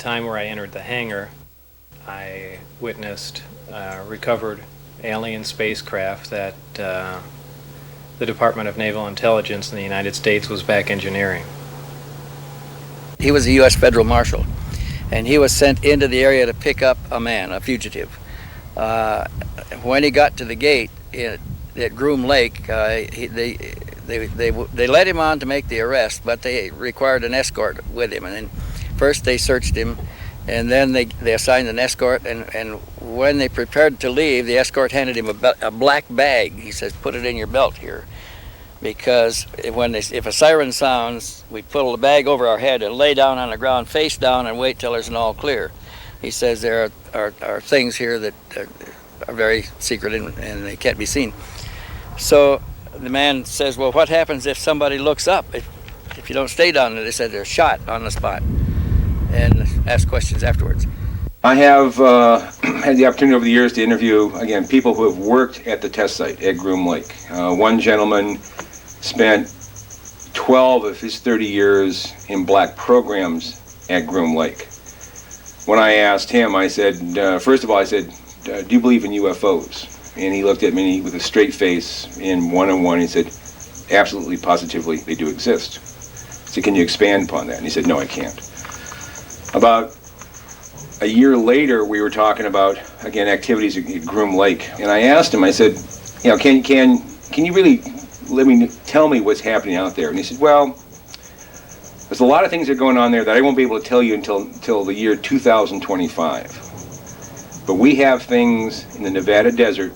time where I entered the hangar, I witnessed recovered alien spacecraft that the Department of Naval Intelligence in the United States was back engineering. He was a U.S. federal marshal, and he was sent into the area to pick up a man, a fugitive. When he got to the gate at Groom Lake, they led him on to make the arrest, but they required an escort with him. And then first they searched him, and then they assigned an escort, and when they prepared to leave, the escort handed him a black bag. He says, "Put it in your belt here." Because if a siren sounds, we pull the bag over our head and lay down on the ground face down and wait till there's an all clear. He says there are things here that are very secret and they can't be seen. So the man says, "Well, what happens if somebody looks up? If you don't stay down there?" They said they're shot on the spot, and ask questions afterwards. I have had the opportunity over the years to interview, again, people who have worked at the test site at Groom Lake. One gentleman spent 12 of his 30 years in black programs at Groom Lake. When I asked him, I said, first of all, I said, "Do you believe in UFOs?" And he looked at me with a straight face in one-on-one. He said, "Absolutely, positively, they do exist." I said, "Can you expand upon that?" And he said, "No, I can't." About a year later, we were talking about, again, activities at Groom Lake. And I asked him, I said, can you really tell me what's happening out there? And he said, "Well, there's a lot of things that are going on there that I won't be able to tell you until the year 2025. But we have things in the Nevada desert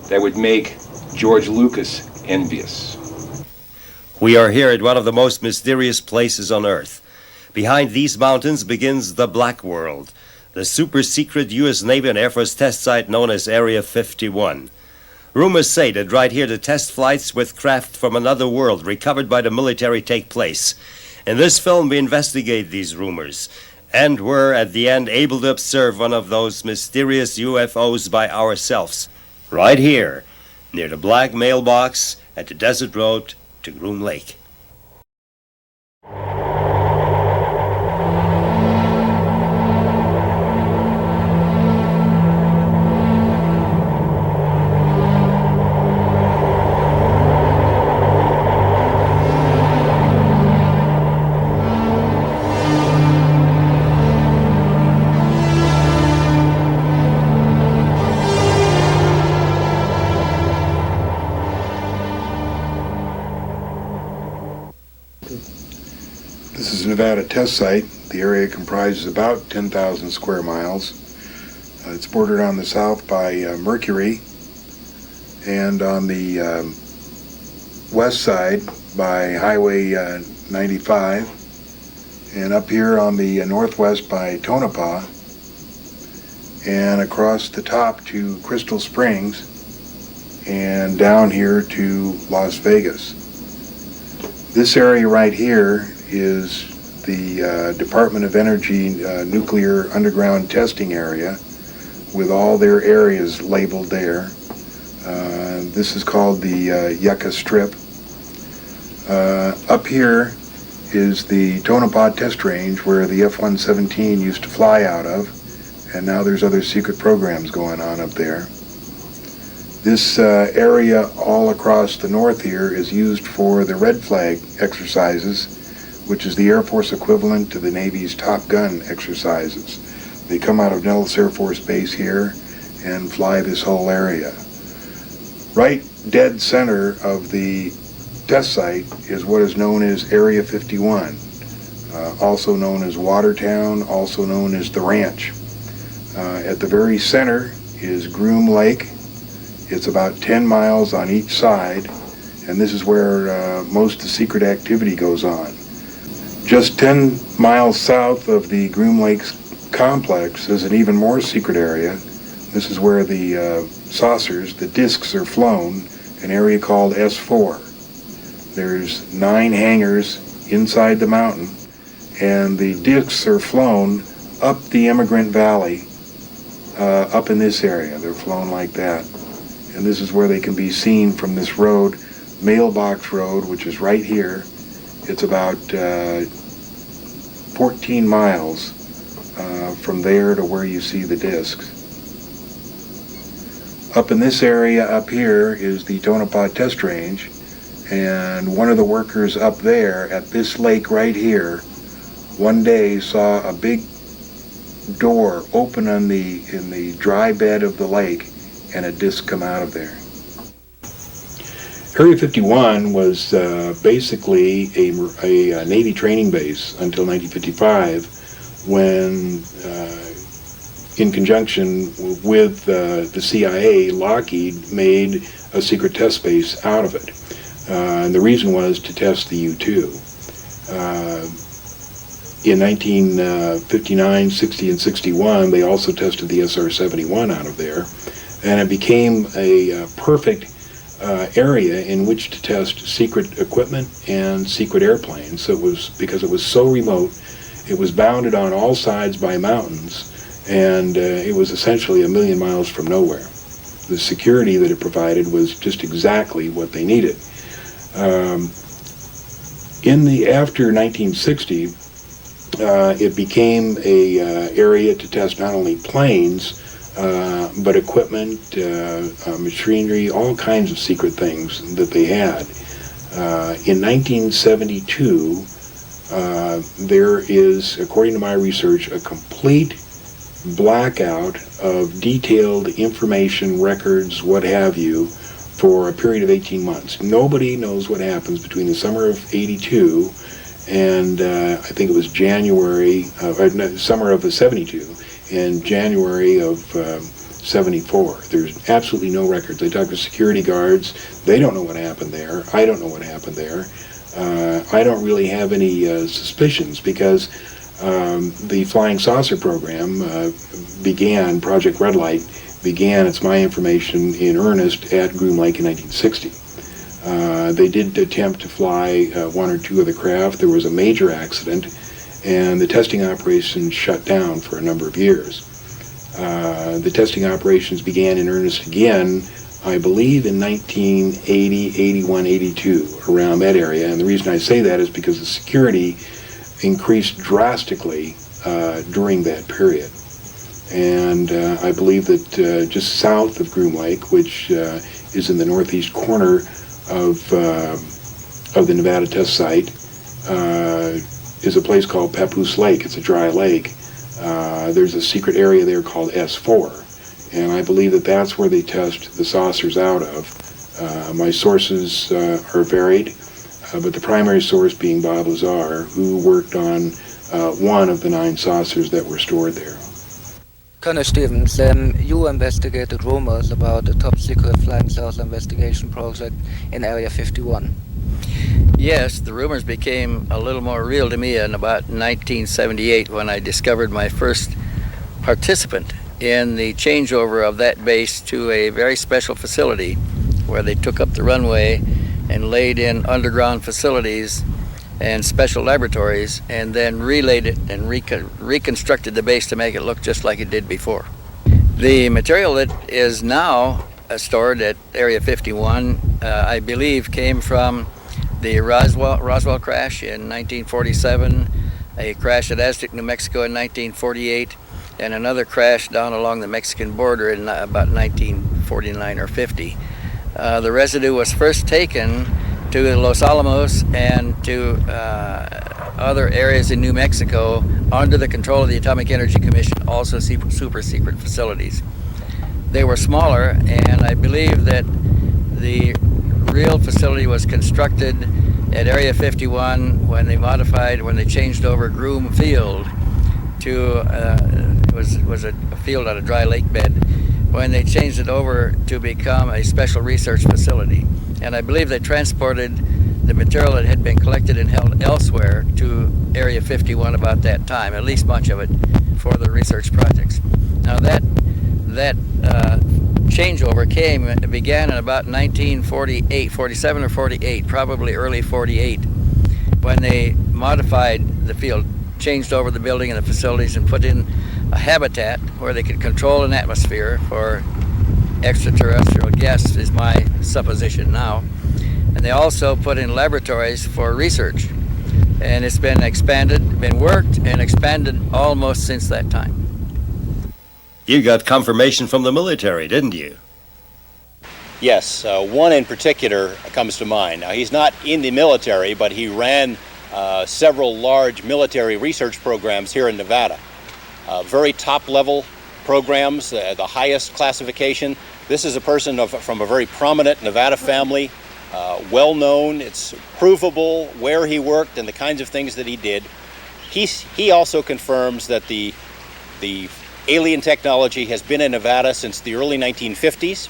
that would make George Lucas envious." We are here at one of the most mysterious places on Earth. Behind these mountains begins the Black World, the super-secret U.S. Navy and Air Force test site known as Area 51. Rumors say that right here the test flights with craft from another world recovered by the military take place. In this film we investigate these rumors, and were at the end able to observe one of those mysterious UFOs by ourselves, right here, near the black mailbox at the desert road to Groom Lake. This is a Nevada test site. The area comprises about 10,000 square miles. It's bordered on the south by Mercury, and on the west side by Highway 95, and up here on the northwest by Tonopah, and across the top to Crystal Springs, and down here to Las Vegas. This area right here is the Department of Energy nuclear underground testing area, with all their areas labeled there. This is called the Yucca Strip. Up here is the Tonopah test range where the F-117 used to fly out of, and now there's other secret programs going on up there. This area all across the north here is used for the Red Flag exercises, which is the Air Force equivalent to the Navy's Top Gun exercises. They come out of Nellis Air Force Base here and fly this whole area. Right dead center of the test site is what is known as Area 51, also known as Watertown, also known as the Ranch. At the very center is Groom Lake. It's about 10 miles on each side, and this is where most of the secret activity goes on. Just 10 miles south of the Groom Lake complex is an even more secret area. This is where the saucers, the discs, are flown, an area called S4. There's 9 hangars inside the mountain, and the discs are flown up the Immigrant Valley, up in this area. They're flown like that. And this is where they can be seen from this road, Mailbox Road, which is right here. It's about 14 miles from there to where you see the discs. Up in this area up here is the Tonopah test range, and one of the workers up there at this lake right here one day saw a big door open in the dry bed of the lake and a disc come out of there. Area 51 was basically a Navy training base until 1955, when in conjunction with the CIA, Lockheed made a secret test space out of it. And the reason was to test the U-2. In 1959, 60, and 61, they also tested the SR-71 out of there, and it became a perfect area in which to test secret equipment and secret airplanes. So it was, because it was so remote, it was bounded on all sides by mountains, and it was essentially a million miles from nowhere. The security that it provided was just exactly what they needed. After 1960, it became a area to test not only planes, but equipment, machinery, all kinds of secret things that they had. In 1972, there is, according to my research, a complete blackout of detailed information, records, what have you, for a period of 18 months. Nobody knows what happens between the summer of 82 and I think it was summer of 72 and January of 74. There's absolutely no records. I talked to security guards. They don't know what happened there. I don't know what happened there. I don't really have any suspicions, because the Flying Saucer program Project Red Light began, it's my information, in earnest at Groom Lake in 1960. They did attempt to fly one or two of the craft. There was a major accident, and the testing operations shut down for a number of years. The testing operations began in earnest again, I believe, in 1980, 81, 82, around that area. And the reason I say that is because the security increased drastically during that period. And I believe that just south of Groom Lake, which is in the northeast corner of the Nevada test site, is a place called Papoose Lake. It's a dry lake. There's a secret area there called S4, and I believe that that's where they test the saucers out of. My sources are varied, but the primary source being Bob Lazar, who worked on one of the 9 saucers that were stored there. Colonel Stevens, you investigated rumors about a top-secret flying saucer investigation project in Area 51. Yes, the rumors became a little more real to me in about 1978, when I discovered my first participant in the changeover of that base to a very special facility where they took up the runway and laid in underground facilities and special laboratories, and then relayed it and reconstructed the base to make it look just like it did before. The material that is now stored at Area 51, I believe, came from the Roswell crash in 1947, a crash at Aztec, New Mexico in 1948, and another crash down along the Mexican border in about 1949 or 50. The residue was first taken to Los Alamos and to other areas in New Mexico under the control of the Atomic Energy Commission, also super secret facilities. They were smaller, and I believe that the real facility was constructed at Area 51 when they changed over Groom Field to, it was a field on a dry lake bed, when they changed it over to become a special research facility. And I believe they transported the material that had been collected and held elsewhere to Area 51 about that time, at least much of it, for the research projects. Now that changeover began in about 1948, 47 or 48, probably early 48, when they modified the field, changed over the building and the facilities, and put in a habitat where they could control an atmosphere for extraterrestrial guests, is my supposition now. And they also put in laboratories for research. And it's been expanded, been worked and expanded almost since that time. You got confirmation from the military, didn't you? Yes, one in particular comes to mind. Now, he's not in the military, but he ran several large military research programs here in Nevada. Very top-level programs, the highest classification. This is a person from a very prominent Nevada family, well-known. It's provable where he worked and the kinds of things that he did. He also confirms that the alien technology has been in Nevada since the early 1950s,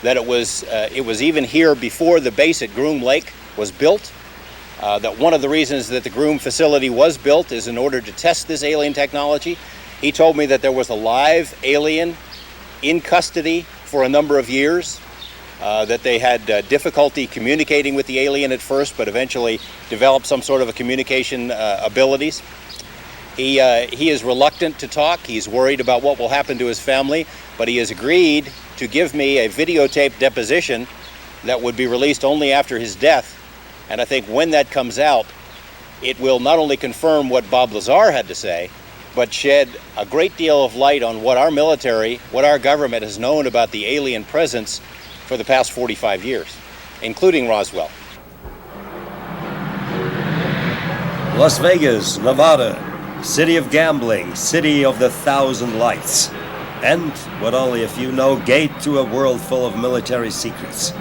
that it was even here before the base at Groom Lake was built, that one of the reasons that the Groom facility was built is in order to test this alien technology. He told me that there was a live alien in custody for a number of years, that they had difficulty communicating with the alien at first, but eventually developed some sort of a communication abilities. He is reluctant to talk. He's worried about what will happen to his family, but he has agreed to give me a videotaped deposition that would be released only after his death. And I think when that comes out, it will not only confirm what Bob Lazar had to say, but shed a great deal of light on what our military, what our government has known about the alien presence for the past 45 years, including Roswell. Las Vegas, Nevada, city of gambling, city of the 1,000 lights, and, what only a few know, gate to a world full of military secrets.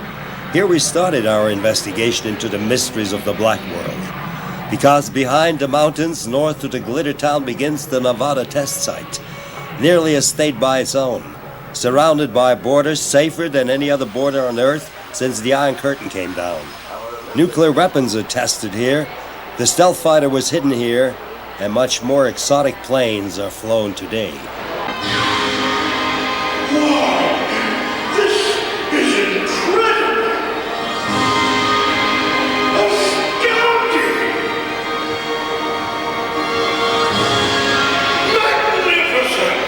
Here we started our investigation into the mysteries of the Black World, because behind the mountains north of the Glitter Town begins the Nevada test site, nearly a state by its own, surrounded by borders safer than any other border on Earth since the Iron Curtain came down. Nuclear weapons are tested here, the stealth fighter was hidden here, and much more exotic planes are flown today. Wow! This is incredible! Astounding! Magnificent!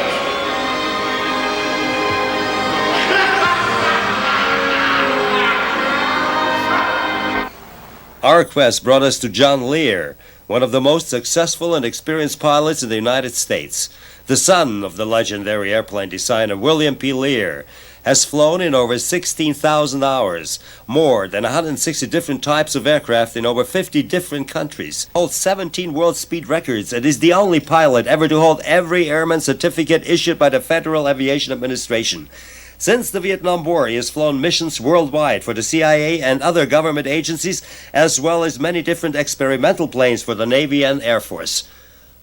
Our quest brought us to John Lear, one of the most successful and experienced pilots in the United States. The son of the legendary airplane designer William P. Lear has flown in over 16,000 hours, more than 160 different types of aircraft in over 50 different countries, holds 17 world speed records, and is the only pilot ever to hold every airman certificate issued by the Federal Aviation Administration. Since the Vietnam War, he has flown missions worldwide for the CIA and other government agencies, as well as many different experimental planes for the Navy and Air Force.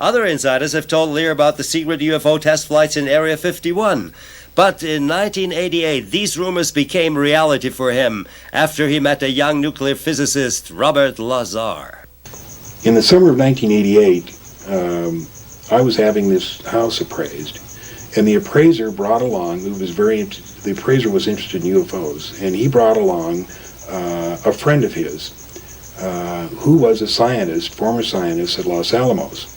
Other insiders have told Lear about the secret UFO test flights in Area 51. But in 1988, these rumors became reality for him after he met a young nuclear physicist, Robert Lazar. In the summer of 1988, I was having this house appraised, and the appraiser brought along, the appraiser was interested in UFOs, and he brought along a friend of his who was a scientist, former scientist at Los Alamos.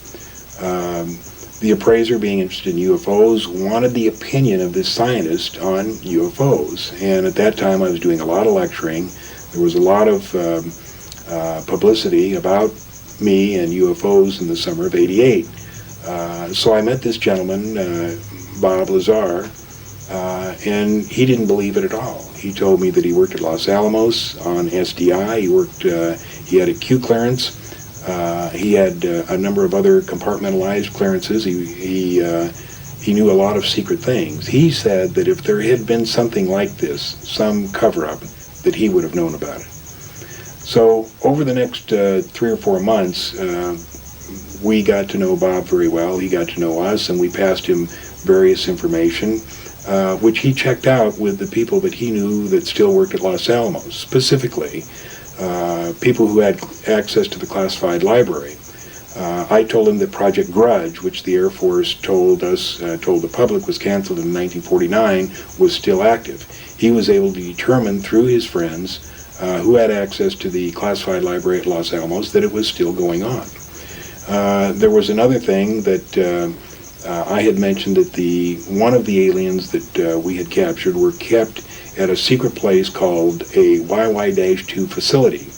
The appraiser, being interested in UFOs, wanted the opinion of this scientist on UFOs. And at that time I was doing a lot of lecturing. There was a lot of publicity about me and UFOs in the summer of '88. So I met this gentleman, Bob Lazar, and he didn't believe it at all. He told me that he worked at Los Alamos on SDI. He had a Q clearance. He had a number of other compartmentalized clearances. He knew a lot of secret things. He said that if there had been something like this, some cover-up, that he would have known about it. So over the next 3 or 4 months, we got to know Bob very well. He got to know us, and we passed him various information, which he checked out with the people that he knew that still worked at Los Alamos, specifically people who had access to the classified library. I told him that Project Grudge, which the Air Force told the public was canceled in 1949, was still active. He was able to determine through his friends who had access to the classified library at Los Alamos that it was still going on. There was another thing that I had mentioned, that one of the aliens that we had captured were kept at a secret place called a YY-2 facility.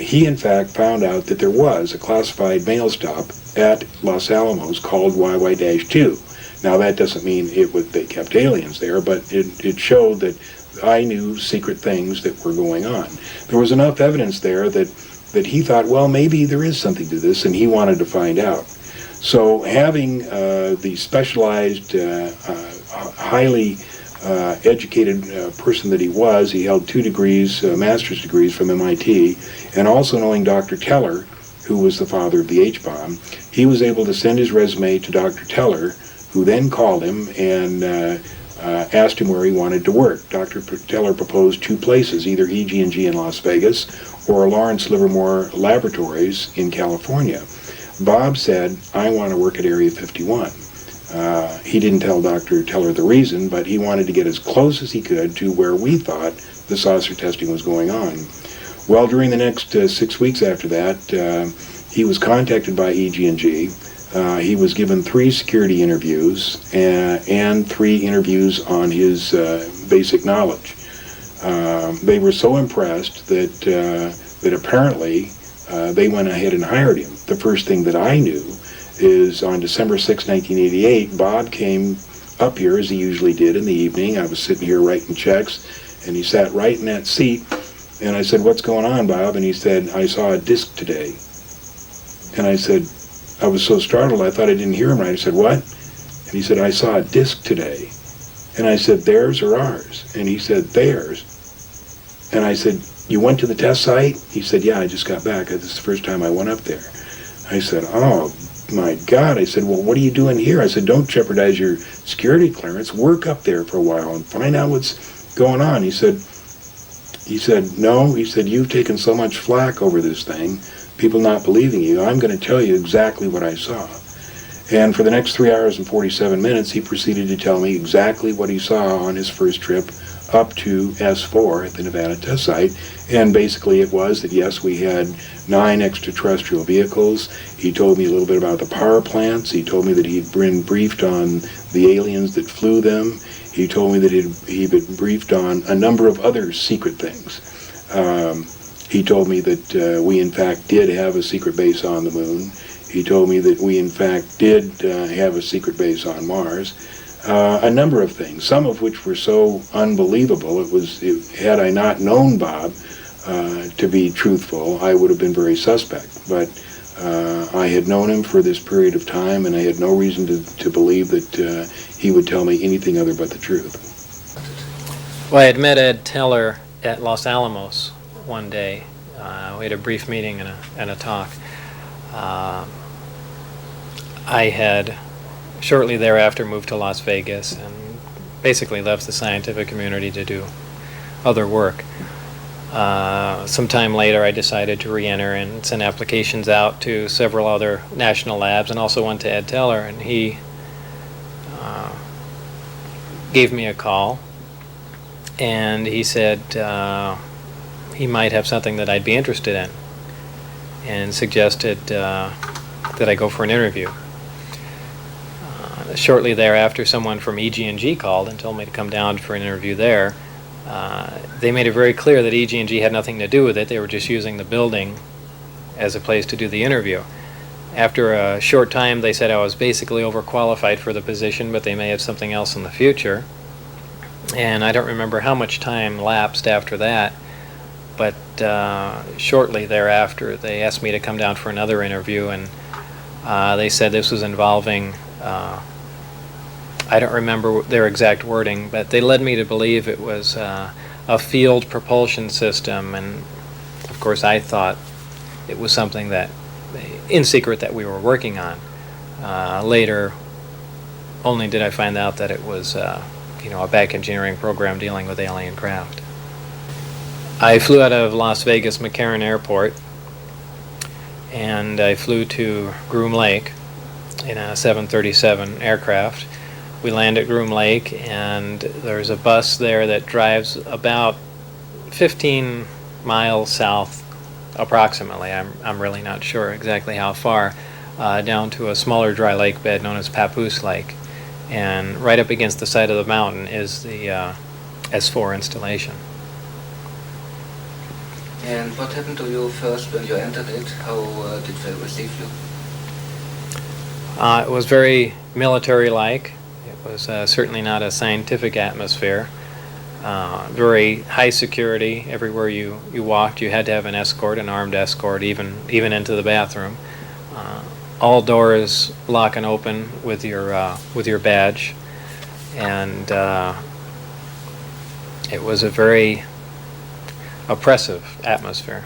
He in fact found out that there was a classified mail stop at Los Alamos called YY-2. Now that doesn't mean they kept aliens there, but it showed that I knew secret things that were going on. There was enough evidence there that he thought, well, maybe there is something to this, and he wanted to find out. So having the specialized, highly educated person that he held 2 degrees, master's degrees from MIT, and also knowing Dr. Teller, who was the father of the H-bomb, he was able to send his resume to Dr. Teller, who then called him and asked him where he wanted to work. Dr. Teller proposed 2 places, either EG&G in Las Vegas or Lawrence Livermore Laboratories in California. Bob said, I want to work at Area 51. He didn't tell Dr. Teller the reason, but he wanted to get as close as he could to where we thought the saucer testing was going on. Well, during the next 6 weeks after that, he was contacted by EG&G. He was given 3 security interviews and 3 interviews on his basic knowledge. They were so impressed that apparently they went ahead and hired him. The first thing that I knew is on December 6, 1988, Bob came up here as he usually did in the evening. I was sitting here writing checks, and he sat right in that seat. And I said, what's going on, Bob? And he said, I saw a disc today. And I said, I was so startled, I thought I didn't hear him right. I said, what? And he said, I saw a disc today. And I said, theirs or ours? And he said, theirs. And I said, you went to the test site? He said, yeah, I just got back. This is the first time I went up there. I said, oh, my God. I said, well, what are you doing here? I said, don't jeopardize your security clearance. Work up there for a while and find out what's going on. He said, no. He said, you've taken so much flack over this thing, people not believing you. I'm going to tell you exactly what I saw. And for the next 3 hours and 47 minutes, he proceeded to tell me exactly what he saw on his first trip up to S4 at the Nevada test site. And basically it was that, yes, we had 9 extraterrestrial vehicles. He told me a little bit about the power plants. He told me that he'd been briefed on the aliens that flew them. He told me that he'd been briefed on a number of other secret things. He told me that we in fact did have a secret base on the moon. He told me that we in fact did have a secret base on Mars. A number of things, some of which were so unbelievable, had I not known Bob to be truthful, I would have been very suspect. But I had known him for this period of time, and I had no reason to believe that he would tell me anything other but the truth. Well, I had met Ed Teller at Los Alamos one day. We had a brief meeting and a talk. I had shortly thereafter moved to Las Vegas and basically left the scientific community to do other work. Some time later I decided to re-enter and send applications out to several other national labs, and also one to Ed Teller, and he gave me a call and he said he might have something that I'd be interested in, and suggested that I go for an interview. Shortly thereafter, someone from EG&G called and told me to come down for an interview there. They made it very clear that EG&G had nothing to do with it. They were just using the building as a place to do the interview. After a short time, they said I was basically overqualified for the position, but they may have something else in the future. And I don't remember how much time lapsed after that, but shortly thereafter, they asked me to come down for another interview, and they said this was involving I don't remember their exact wording, but they led me to believe it was a field propulsion system, and of course I thought it was something that, in secret, that we were working on. Later, only did I find out that it was a back engineering program dealing with alien craft. I flew out of Las Vegas McCarran Airport, and I flew to Groom Lake in a 737 aircraft. We land at Groom Lake, and there's a bus there that drives about 15 miles south, approximately. I'm really not sure exactly how far, down to a smaller dry lake bed known as Papoose Lake. And right up against the side of the mountain is the S4 installation. And what happened to you first when you entered it? How did they receive you? It was very military-like. was certainly not a scientific atmosphere. Very high security. Everywhere you walked, you had to have an escort, an armed escort, even into the bathroom. All doors lock and open with your badge, and it was a very oppressive atmosphere.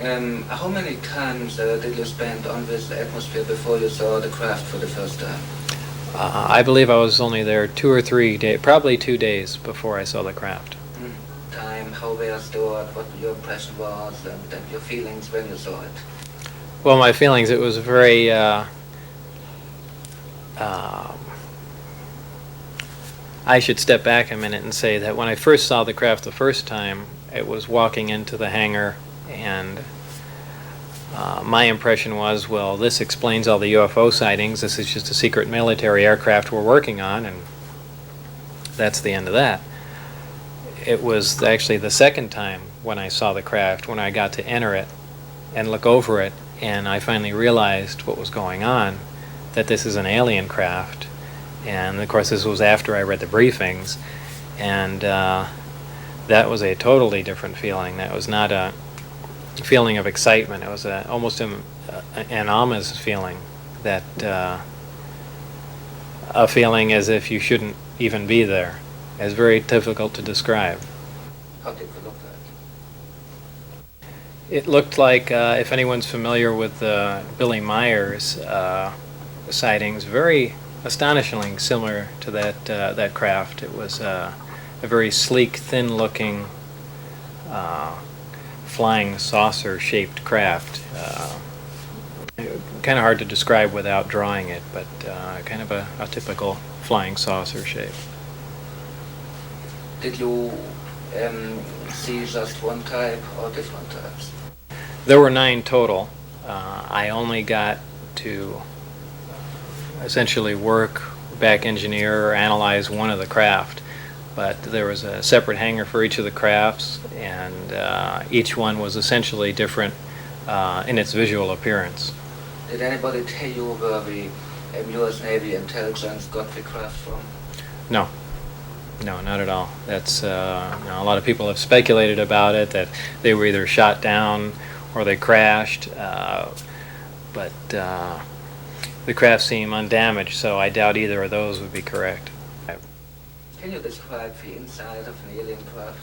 How many times did you spend on this atmosphere before you saw the craft for the first time? I believe I was only there 2 or 3 days, probably 2 days before I saw the craft. Time, how they are stored, what your impression was, and your feelings when you saw it. Well, my feelings, it was very I should step back a minute and say that when I first saw the craft the first time, it was walking into the hangar, and my impression was, well, this explains all the UFO sightings. This is just a secret military aircraft we're working on, and that's the end of that. It was actually the second time when I saw the craft, when I got to enter it and look over it, and I finally realized what was going on, that this is an alien craft. And of course this was after I read the briefings, and that was a totally different feeling. That was not a feeling of excitement. It was almost an ominous feeling, that a feeling as if you shouldn't even be there. It's very difficult to describe. How did it look like? It looked like, if anyone's familiar with Billy Meyer's sightings, very astonishingly similar to that craft. It was a very sleek, thin-looking, flying saucer-shaped craft. Kind of hard to describe without drawing it, but kind of a typical flying saucer shape. Did you see just one type or different types? There were 9 total. I only got to essentially work, back engineer, or analyze one of the craft, but there was a separate hangar for each of the crafts, and each one was essentially different in its visual appearance. Did anybody tell you where the U.S. Navy intelligence got the craft from? No, not at all. That's a lot of people have speculated about it, that they were either shot down or they crashed, but the craft seemed undamaged, so I doubt either of those would be correct. Can you describe the inside of an alien craft?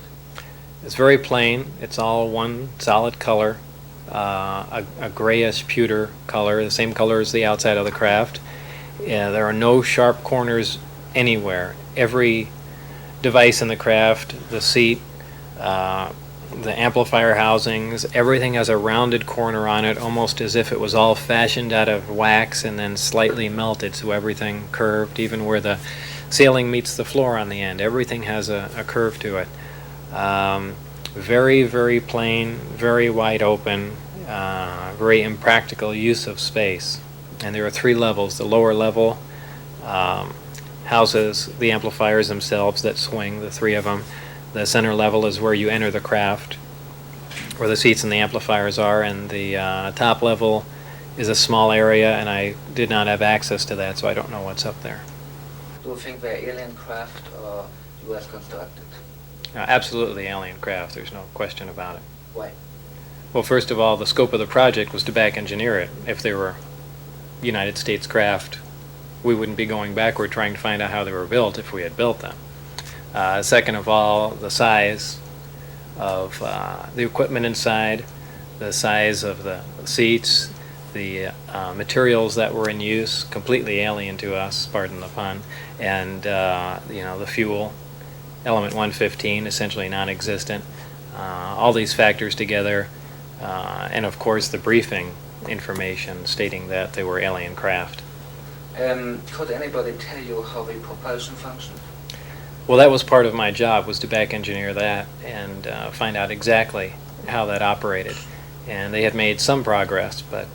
It's very plain. It's all one solid color, a grayish pewter color, the same color as the outside of the craft. There are no sharp corners anywhere. Every device in the craft, the seat, the amplifier housings, everything has a rounded corner on it, almost as if it was all fashioned out of wax and then slightly melted, so everything curved, even where the ceiling meets the floor on the end. Everything has a curve to it. Very, very plain, very wide open, very impractical use of space. And there are 3 levels. The lower level houses the amplifiers themselves that swing, the 3 of them. The center level is where you enter the craft, where the seats and the amplifiers are, and the top level is a small area, and I did not have access to that, so I don't know what's up there. Do you think they're alien craft or U.S. constructed? Absolutely alien craft, there's no question about it. Why? Well, first of all, the scope of the project was to back engineer it. If they were United States craft, we wouldn't be going backward trying to find out how they were built if we had built them. Second of all, the size of the equipment inside, the size of the seats, the materials that were in use, completely alien to us, pardon the pun, and the fuel, element 115, essentially non-existent. All these factors together, and of course the briefing information stating that they were alien craft. Could anybody tell you how the propulsion functioned? Well, that was part of my job, was to back engineer that and find out exactly how that operated. And they had made some progress, but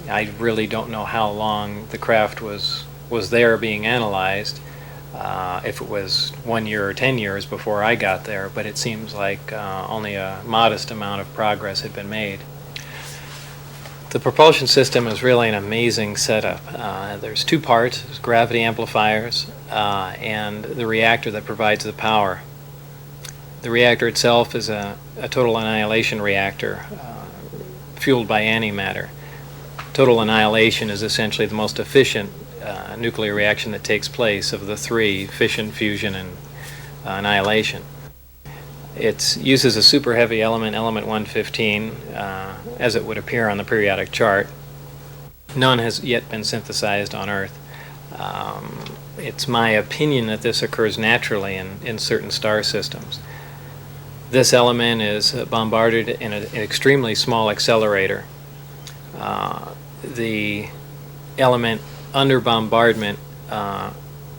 I really don't know how long the craft was there being analyzed, if it was 1 year or 10 years before I got there, but it seems like only a modest amount of progress had been made. The propulsion system is really an amazing setup. There's two parts: there's gravity amplifiers and the reactor that provides the power. The reactor itself is a total annihilation reactor fueled by antimatter. Total annihilation is essentially the most efficient nuclear reaction that takes place of the three: fission, fusion, and annihilation. It uses a super heavy element, element 115, as it would appear on the periodic chart. None has yet been synthesized on Earth. It's my opinion that this occurs naturally in certain star systems. This element is bombarded in an extremely small accelerator. The element under bombardment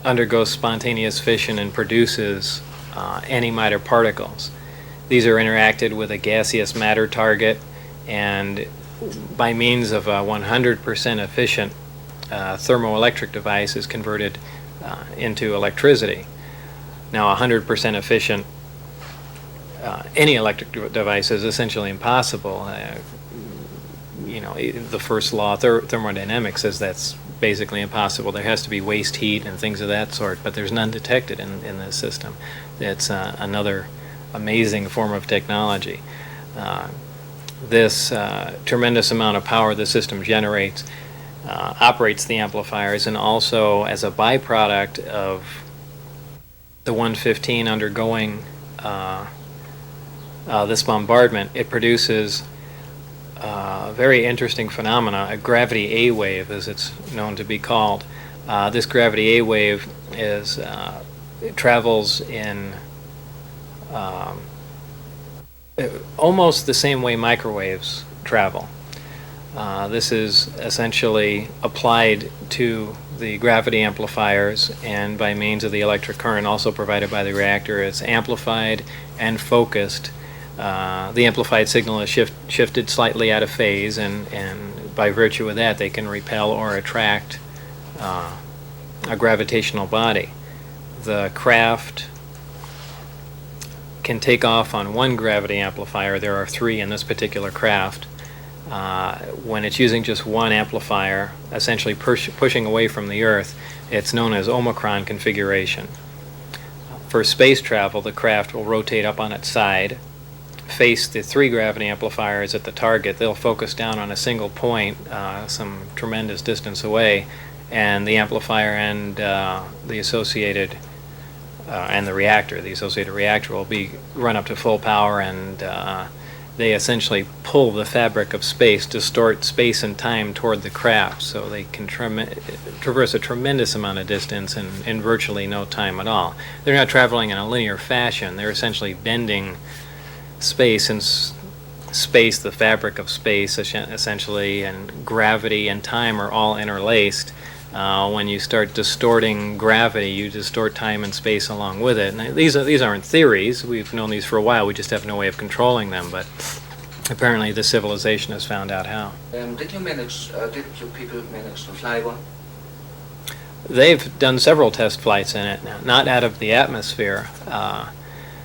undergoes spontaneous fission and produces antimatter particles. These are interacted with a gaseous matter target, and by means of a 100% efficient thermoelectric device is converted into electricity. Now, 100% efficient any electric device is essentially impossible. The first law of thermodynamics says that's basically impossible. There has to be waste heat and things of that sort, but there's none detected in this system. It's another amazing form of technology. This tremendous amount of power the system generates operates the amplifiers, and also as a byproduct of the 115 undergoing this bombardment, it produces very interesting phenomena, a gravity A wave, as it's known to be called. This gravity A wave it travels in almost the same way microwaves travel. This is essentially applied to the gravity amplifiers, and by means of the electric current also provided by the reactor, it's amplified and focused. The amplified signal is shifted slightly out of phase, and by virtue of that they can repel or attract a gravitational body. The craft can take off on one gravity amplifier. There are three in this particular craft. When it's using just one amplifier, essentially pushing away from the Earth, it's known as Omicron configuration. For space travel, the craft will rotate up on its side, face the three gravity amplifiers at the target. They'll focus down on a single point some tremendous distance away, and the amplifier and the associated and the associated reactor will be run up to full power, and they essentially pull the fabric of space, distort space and time toward the craft, so they can traverse a tremendous amount of distance in virtually no time at all. They're not traveling in a linear fashion. They're essentially bending space, and space, the fabric of space essentially, and gravity and time are all interlaced. When you start distorting gravity, you distort time and space along with it. And these aren't theories. We've known these for a while. We just have no way of controlling them. But apparently, the civilization has found out how. Did you people manage to fly one? They've done several test flights in it now, not out of the atmosphere.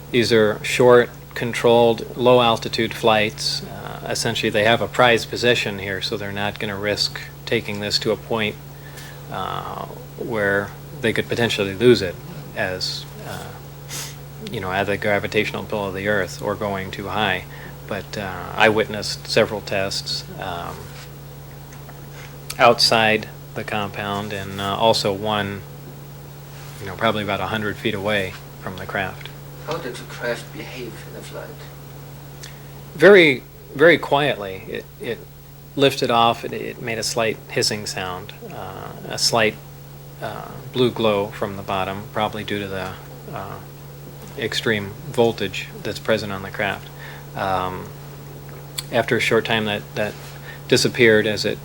These are short, controlled, low-altitude flights. Essentially, they have a prized possession here, so they're not going to risk taking this to a point where they could potentially lose it, as at the gravitational pull of the Earth, or going too high. But I witnessed several tests outside the compound, and also one, probably about 100 feet away from the craft. How did the craft behave in the flight? Very, very quietly. It lifted off. It made a slight hissing sound, a slight blue glow from the bottom, probably due to the extreme voltage that's present on the craft. After a short time, that disappeared as it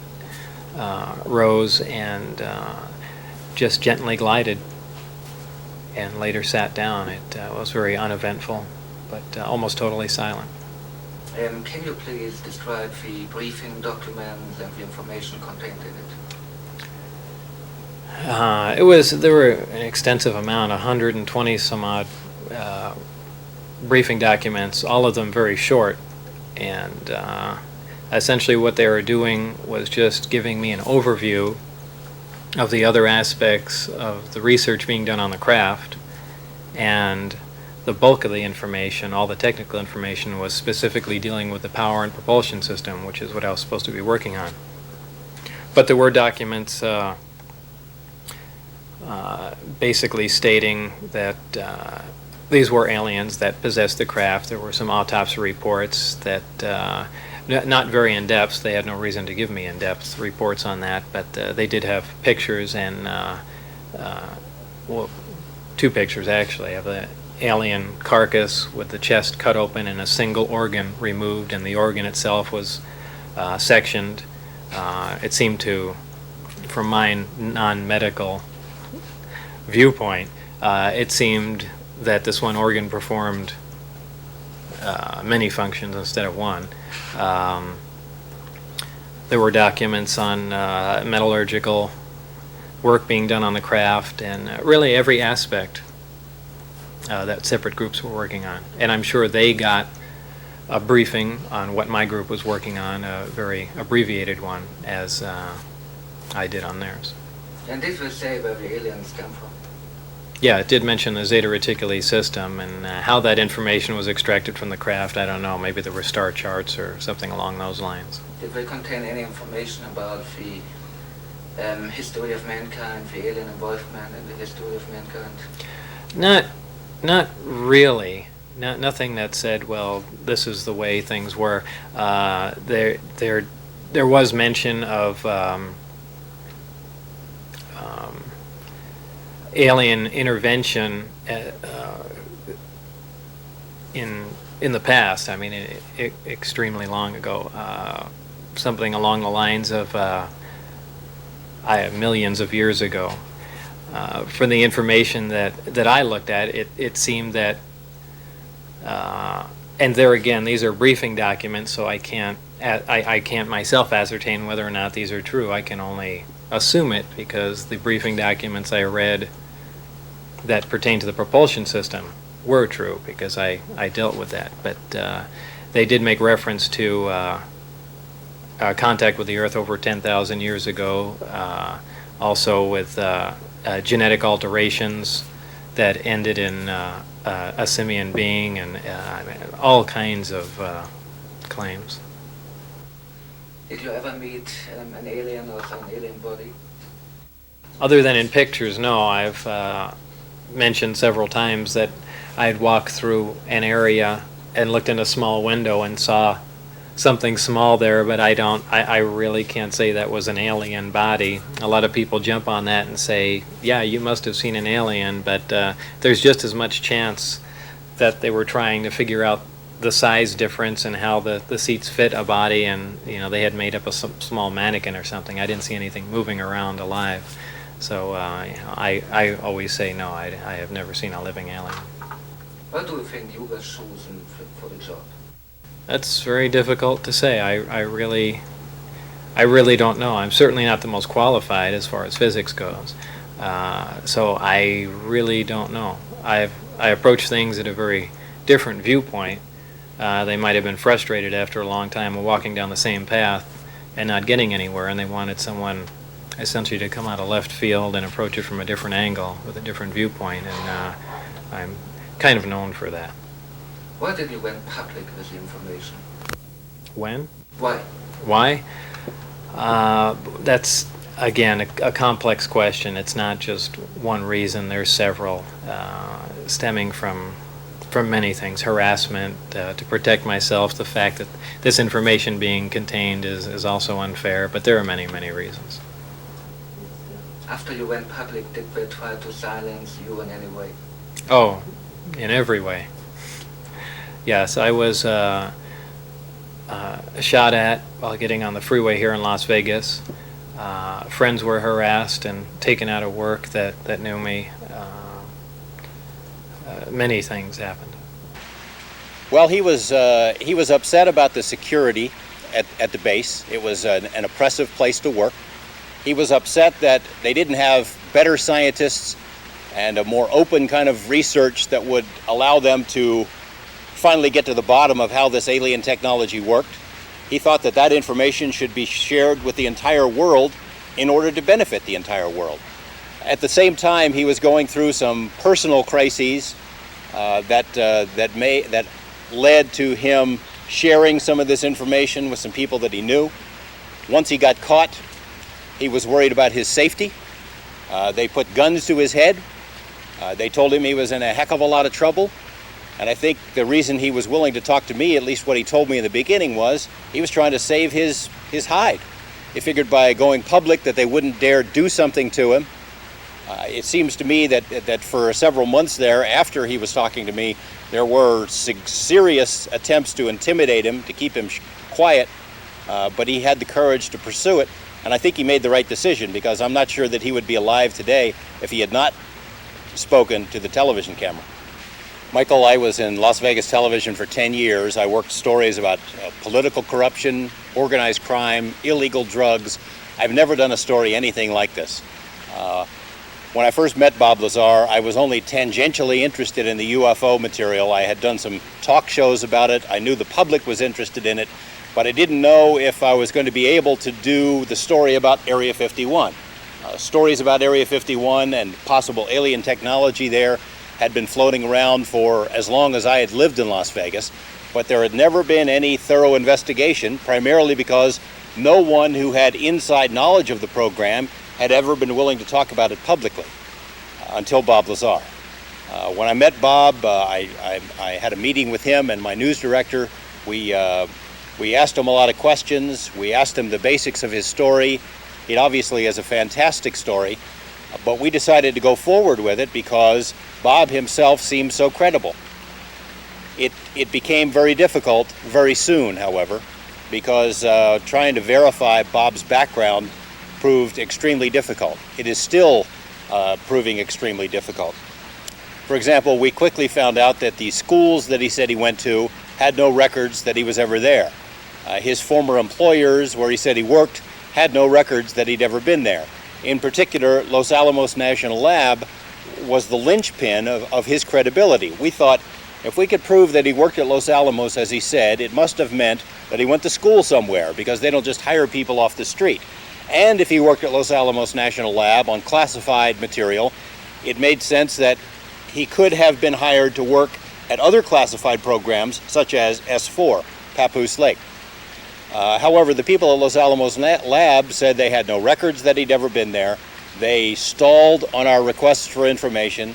rose and just gently glided and later sat down. It was very uneventful, but almost totally silent. Can you please describe the briefing documents and the information contained in it? There were an extensive amount, 120 some odd briefing documents, all of them very short, and Essentially what they were doing was just giving me an overview of the other aspects of the research being done on the craft, and the bulk of the information, all the technical information, was specifically dealing with the power and propulsion system, which is what I was supposed to be working on. But there were documents basically stating that these were aliens that possessed the craft. There were some autopsy reports that, not very in-depth, they had no reason to give me in-depth reports on that, but they did have pictures, and well, two pictures actually, of the alien carcass with the chest cut open and a single organ removed, and the organ itself was sectioned. It seemed to, from my non-medical viewpoint, it seemed that this one organ performed many functions instead of one. There were documents on metallurgical work being done on the craft, and really every aspect that separate groups were working on. And I'm sure they got a briefing on what my group was working on, a very abbreviated one, as I did on theirs. And this will say where the aliens come from. Yeah, it did mention the Zeta Reticuli system, and how that information was extracted from the craft, I don't know. Maybe there were star charts or something along those lines. Did they contain any information about the history of mankind, the alien involvement in the history of mankind? Not really. Nothing that said, well, this is the way things were. There was mention of alien intervention in the past. I mean, extremely long ago. Something along the lines of millions of years ago. From the information that I looked at, it seemed that, and there again, these are briefing documents, so I can't myself ascertain whether or not these are true. I can only assume it because the briefing documents I read that pertain to the propulsion system were true, because I dealt with that. But they did make reference to contact with the Earth over 10,000 years ago, also with genetic alterations that ended in a simian being, and all kinds of claims. Did you ever meet an alien or some alien body? Other than in pictures, no. I've mentioned several times that I'd walked through an area and looked in a small window and saw something small there, but I really can't say that was an alien body. A lot of people jump on that and say, yeah, you must have seen an alien, but there's just as much chance that they were trying to figure out the size difference and how the seats fit a body, and they had made up a small mannequin or something. I didn't see anything moving around alive. So I always say no, I have never seen a living alien. What do you think you were chosen for the job? That's very difficult to say. I really don't know. I'm certainly not the most qualified as far as physics goes. So I really don't know. I approach things at a very different viewpoint. They might have been frustrated after a long time of walking down the same path and not getting anywhere, and they wanted someone essentially to come out of left field and approach it from a different angle with a different viewpoint, and I'm kind of known for that. Why did you went public with the information? When? Why? Why? That's, again, a complex question. It's not just one reason. There's several, stemming from many things. Harassment, to protect myself, the fact that this information being contained is also unfair, but there are many, many reasons. After you went public, did they try to silence you in any way? Oh, in every way. Yes, I was shot at while getting on the freeway here in Las Vegas. Friends were harassed and taken out of work that knew me. Many things happened. Well, he was upset about the security at the base. It was an oppressive place to work. He was upset that they didn't have better scientists and a more open kind of research that would allow them to finally get to the bottom of how this alien technology worked. He thought that that information should be shared with the entire world in order to benefit the entire world. At the same time, he was going through some personal crises that led to him sharing some of this information with some people that he knew. Once he got caught, he was worried about his safety. They put guns to his head. They told him he was in a heck of a lot of trouble. And I think the reason he was willing to talk to me, at least what he told me in the beginning, was he was trying to save his hide. He figured by going public that they wouldn't dare do something to him. It seems to me that for several months there, after he was talking to me, there were serious attempts to intimidate him, to keep him quiet, but he had the courage to pursue it. And I think he made the right decision, because I'm not sure that he would be alive today if he had not spoken to the television camera. Michael, I was in Las Vegas television for 10 years. I worked stories about political corruption, organized crime, illegal drugs. I've never done a story anything like this. When I first met Bob Lazar, I was only tangentially interested in the UFO material. I had done some talk shows about it. I knew the public was interested in it, but I didn't know if I was going to be able to do the story about Area 51. Stories about Area 51 and possible alien technology there had been floating around for as long as I had lived in Las Vegas, but there had never been any thorough investigation, primarily because no one who had inside knowledge of the program had ever been willing to talk about it publicly until Bob Lazar. When I met Bob, I had a meeting with him and my news director. We asked him a lot of questions. We asked him the basics of his story. It obviously has a fantastic story, but we decided to go forward with it because Bob himself seemed so credible. It became very difficult very soon, however, because trying to verify Bob's background proved extremely difficult. It is still proving extremely difficult. For example, we quickly found out that the schools that he said he went to had no records that he was ever there. His former employers, where he said he worked, had no records that he'd ever been there. In particular, Los Alamos National Lab was the linchpin of his credibility. We thought if we could prove that he worked at Los Alamos, as he said, it must have meant that he went to school somewhere, because they don't just hire people off the street. And if he worked at Los Alamos National Lab on classified material, it made sense that he could have been hired to work at other classified programs, such as S4, Papoose Lake. However, the people at Los Alamos Lab said they had no records that he'd ever been there. They stalled on our requests for information.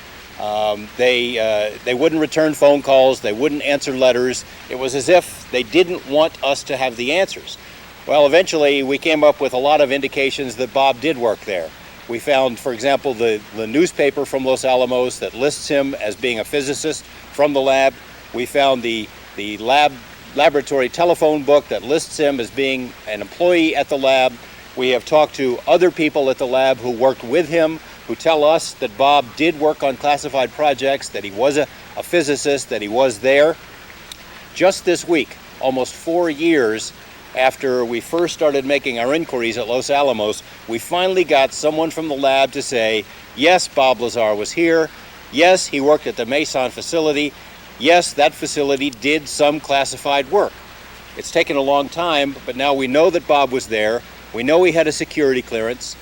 They wouldn't return phone calls. They wouldn't answer letters. It was as if they didn't want us to have the answers. Well, eventually we came up with a lot of indications that Bob did work there. We found, for example, the newspaper from Los Alamos that lists him as being a physicist from the lab. We found the laboratory telephone book that lists him as being an employee at the lab. We have talked to other people at the lab who worked with him, who tell us that Bob did work on classified projects, that he was a physicist, that he was there. Just this week, almost 4 years after we first started making our inquiries at Los Alamos, we finally got someone from the lab to say, yes, Bob Lazar was here. Yes, he worked at the Mason facility. Yes, that facility did some classified work. It's taken a long time, but now we know that Bob was there. We know he had a security clearance,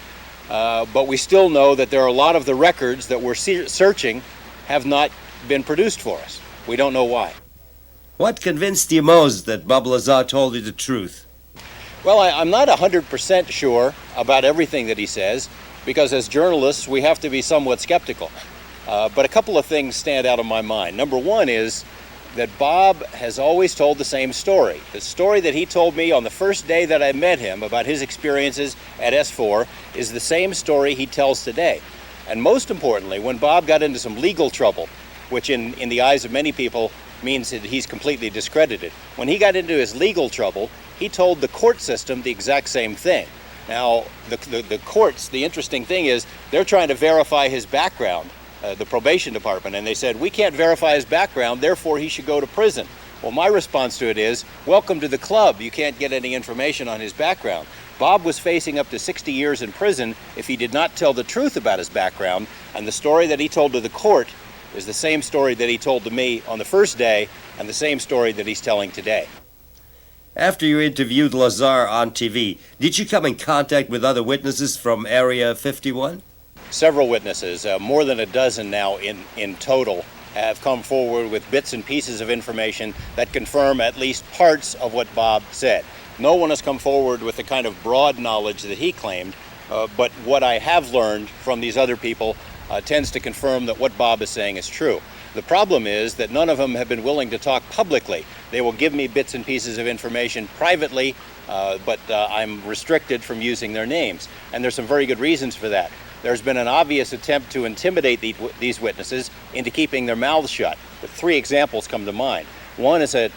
but we still know that there are a lot of the records that we're searching have not been produced for us. We don't know why. What convinced you most that Bob Lazar told you the truth? Well, I'm not 100% sure about everything that he says, because as journalists, we have to be somewhat skeptical. But a couple of things stand out in my mind. Number one is that Bob has always told the same story. The story that he told me on the first day that I met him about his experiences at S4 is the same story he tells today. And most importantly, when Bob got into some legal trouble, which in the eyes of many people means that he's completely discredited, when he got into his legal trouble, he told the court system the exact same thing. Now, the courts, the interesting thing is, they're trying to verify his background, the probation department, and they said, we can't verify his background, therefore he should go to prison. Well, my response to it is, welcome to the club. You can't get any information on his background. Bob was facing up to 60 years in prison if he did not tell the truth about his background, and the story that he told to the court is the same story that he told to me on the first day and the same story that he's telling today. After you interviewed Lazar on TV, did you come in contact with other witnesses from Area 51? Several witnesses, more than a dozen now in total, have come forward with bits and pieces of information that confirm at least parts of what Bob said. No one has come forward with the kind of broad knowledge that he claimed, but what I have learned from these other people tends to confirm that what Bob is saying is true. The problem is that none of them have been willing to talk publicly. They will give me bits and pieces of information privately, but I'm restricted from using their names. And there's some very good reasons for that. There's been an obvious attempt to intimidate these witnesses into keeping their mouths shut. But 3 examples come to mind. One is a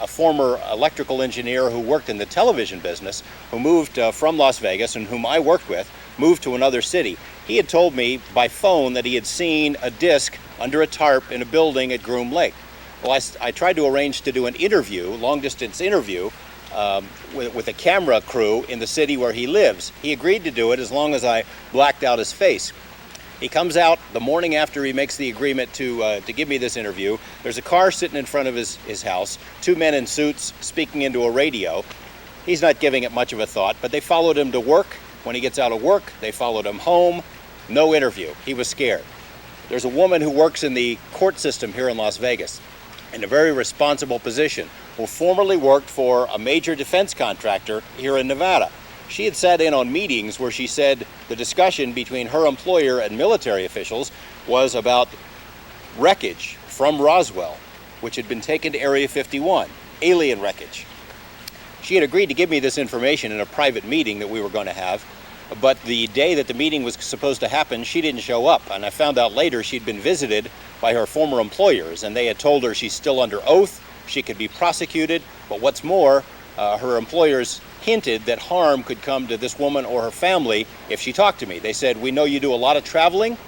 former electrical engineer who worked in the television business, who moved from Las Vegas and whom I worked with, moved to another city. He had told me by phone that he had seen a disc under a tarp in a building at Groom Lake. Well, I tried to arrange to do an interview, long-distance interview, with a camera crew in the city where he lives. He agreed to do it as long as I blacked out his face. He comes out the morning after he makes the agreement to give me this interview. There's a car sitting in front of his house, 2 men in suits speaking into a radio. He's not giving it much of a thought, but they followed him to work. When he gets out of work, they followed him home. No interview. He was scared. There's a woman who works in the court system here in Las Vegas in a very responsible position, who formerly worked for a major defense contractor here in Nevada. She had sat in on meetings where she said the discussion between her employer and military officials was about wreckage from Roswell, which had been taken to Area 51, alien wreckage. She had agreed to give me this information in a private meeting that we were going to have, but the day that the meeting was supposed to happen, she didn't show up, and I found out later she'd been visited by her former employers, and they had told her she's still under oath, she could be prosecuted, but what's more, her employers hinted that harm could come to this woman or her family if she talked to me. They said, "We know you do a lot of traveling.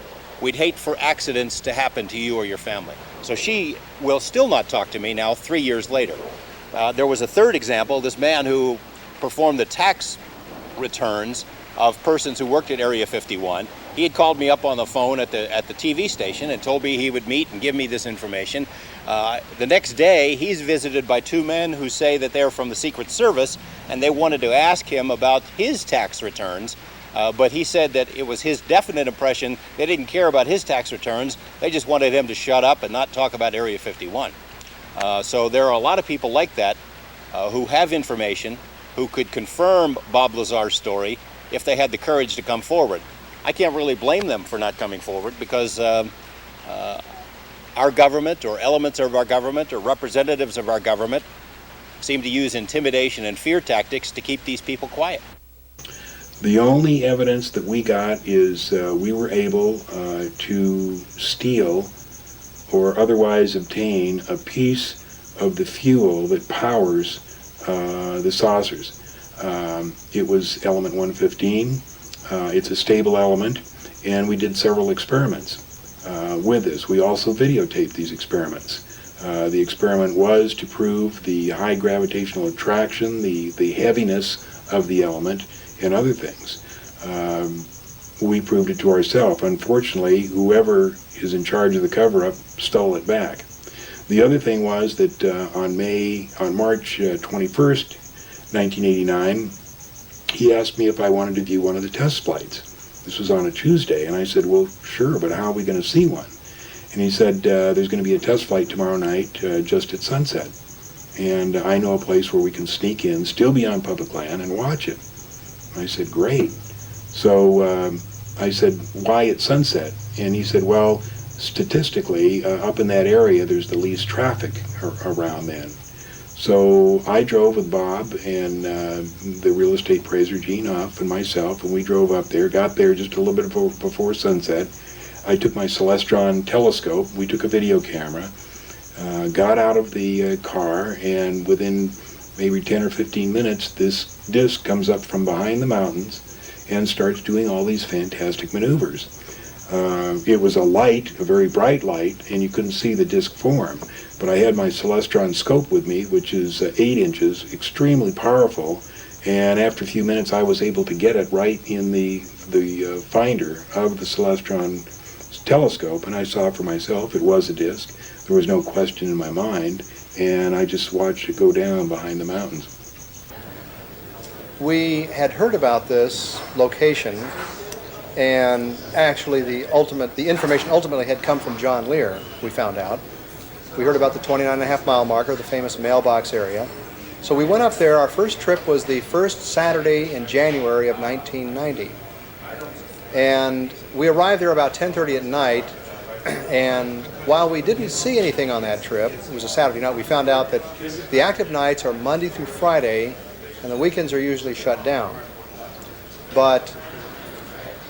We'd hate for accidents to happen to you or your family." So she will still not talk to me now 3 years later. There was a third example, this man who performed the tax returns of persons who worked at Area 51. He had called me up on the phone at the TV station and told me he would meet and give me this information. The next day, he's visited by 2 men who say that they're from the Secret Service, and they wanted to ask him about his tax returns, but he said that it was his definite impression they didn't care about his tax returns, they just wanted him to shut up and not talk about Area 51. So there are a lot of people like that who have information, who could confirm Bob Lazar's story if they had the courage to come forward. I can't really blame them for not coming forward because our government or elements of our government or representatives of our government seem to use intimidation and fear tactics to keep these people quiet. The only evidence that we got is we were able to steal or otherwise obtain a piece of the fuel that powers the saucers. It was element 115. It's a stable element, and we did several experiments with this. We also videotaped these experiments. The experiment was to prove the high gravitational attraction, the heaviness of the element, and other things. We proved it to ourselves. Unfortunately, whoever is in charge of the cover-up stole it back. The other thing was that on March 21st, 1989, he asked me if I wanted to view one of the test flights. This was on a Tuesday, and I said, well, sure, but how are we going to see one? And he said, there's going to be a test flight tomorrow night just at sunset. And I know a place where we can sneak in, still be on public land, and watch it. I said, great. So I said, why at sunset? And he said, well, statistically, up in that area, there's the least traffic around then. So I drove with Bob and the real estate appraiser, Gene Huff, and myself, and we drove up there, got there just a little bit before sunset. I took my Celestron telescope, we took a video camera, got out of the car, and within maybe 10 or 15 minutes, this disc comes up from behind the mountains and starts doing all these fantastic maneuvers. It was a light, a very bright light, and you couldn't see the disc form. But I had my Celestron scope with me, which is 8 inches, extremely powerful, and after a few minutes I was able to get it right in the finder of the Celestron telescope, and I saw for myself it was a disc. There was no question in my mind, and I just watched it go down behind the mountains. we had heard about this location, and actually the information ultimately had come from John Lear, we found out. We heard about the 29.5 mile marker, the famous mailbox area. So we went up there. Our first trip was the first Saturday in January of 1990. And we arrived there about 10:30 at night, and while we didn't see anything on that trip, it was a Saturday night, we found out that the active nights are Monday through Friday, and the weekends are usually shut down. But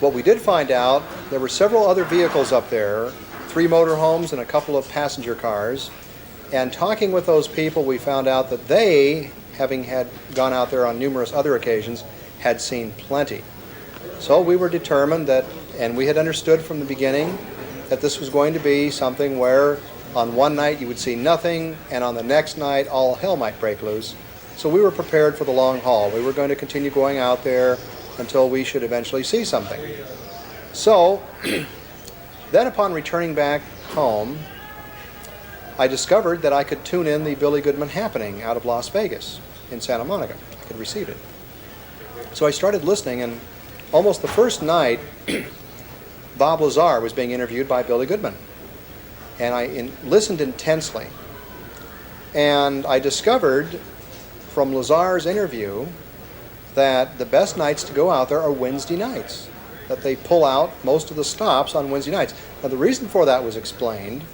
what we did find out, there were several other vehicles up there, 3 motorhomes and a couple of passenger cars, and talking with those people, we found out that they, having had gone out there on numerous other occasions, had seen plenty. So we were determined that, and we had understood from the beginning, that this was going to be something where on one night you would see nothing, and on the next night all hell might break loose. So we were prepared for the long haul. We were going to continue going out there until we should eventually see something. So then upon returning back home, I discovered that I could tune in the Billy Goodman happening out of Las Vegas in Santa Monica. I could receive it. So I started listening, and almost the first night, Bob Lazar was being interviewed by Billy Goodman. And I listened intensely. And I discovered from Lazar's interview that the best nights to go out there are Wednesday nights, that they pull out most of the stops on Wednesday nights. Now the reason for that was explained,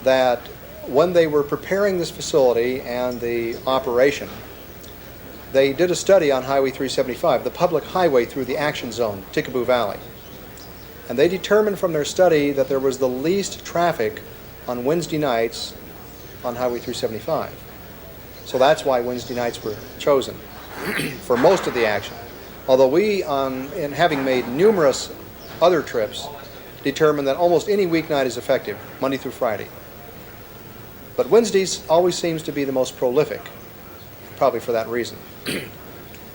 that when they were preparing this facility and the operation, they did a study on Highway 375, the public highway through the action zone, Tickaboo Valley. And they determined from their study that there was the least traffic on Wednesday nights on Highway 375. So that's why Wednesday nights were chosen for most of the action. Although we, in having made numerous other trips, determined that almost any weeknight is effective, Monday through Friday. But Wednesdays always seems to be the most prolific, probably for that reason.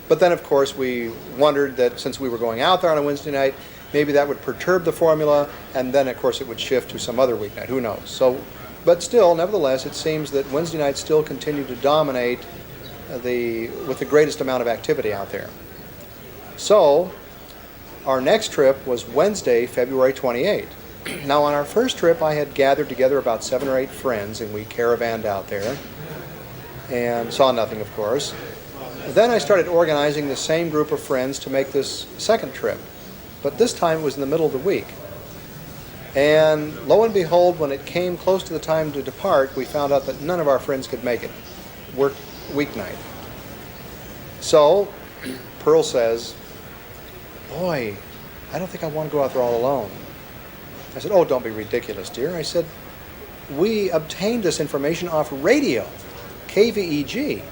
But then, of course, we wondered that since we were going out there on a Wednesday night, maybe that would perturb the formula, and then, of course, it would shift to some other weeknight. Who knows? So, but still, nevertheless, it seems that Wednesday nights still continue to dominate with the greatest amount of activity out there. So, our next trip was Wednesday, February 28th. Now, on our first trip, I had gathered together about 7 or 8 friends, and we caravanned out there and saw nothing, of course. Then I started organizing the same group of friends to make this second trip. But this time it was in the middle of the week. And lo and behold, when it came close to the time to depart, we found out that none of our friends could make it. Worked weeknight. So Pearl says, "Boy, I don't think I want to go out there all alone." I said, "Oh, don't be ridiculous, dear." I said, "We obtained this information off radio, KVEG,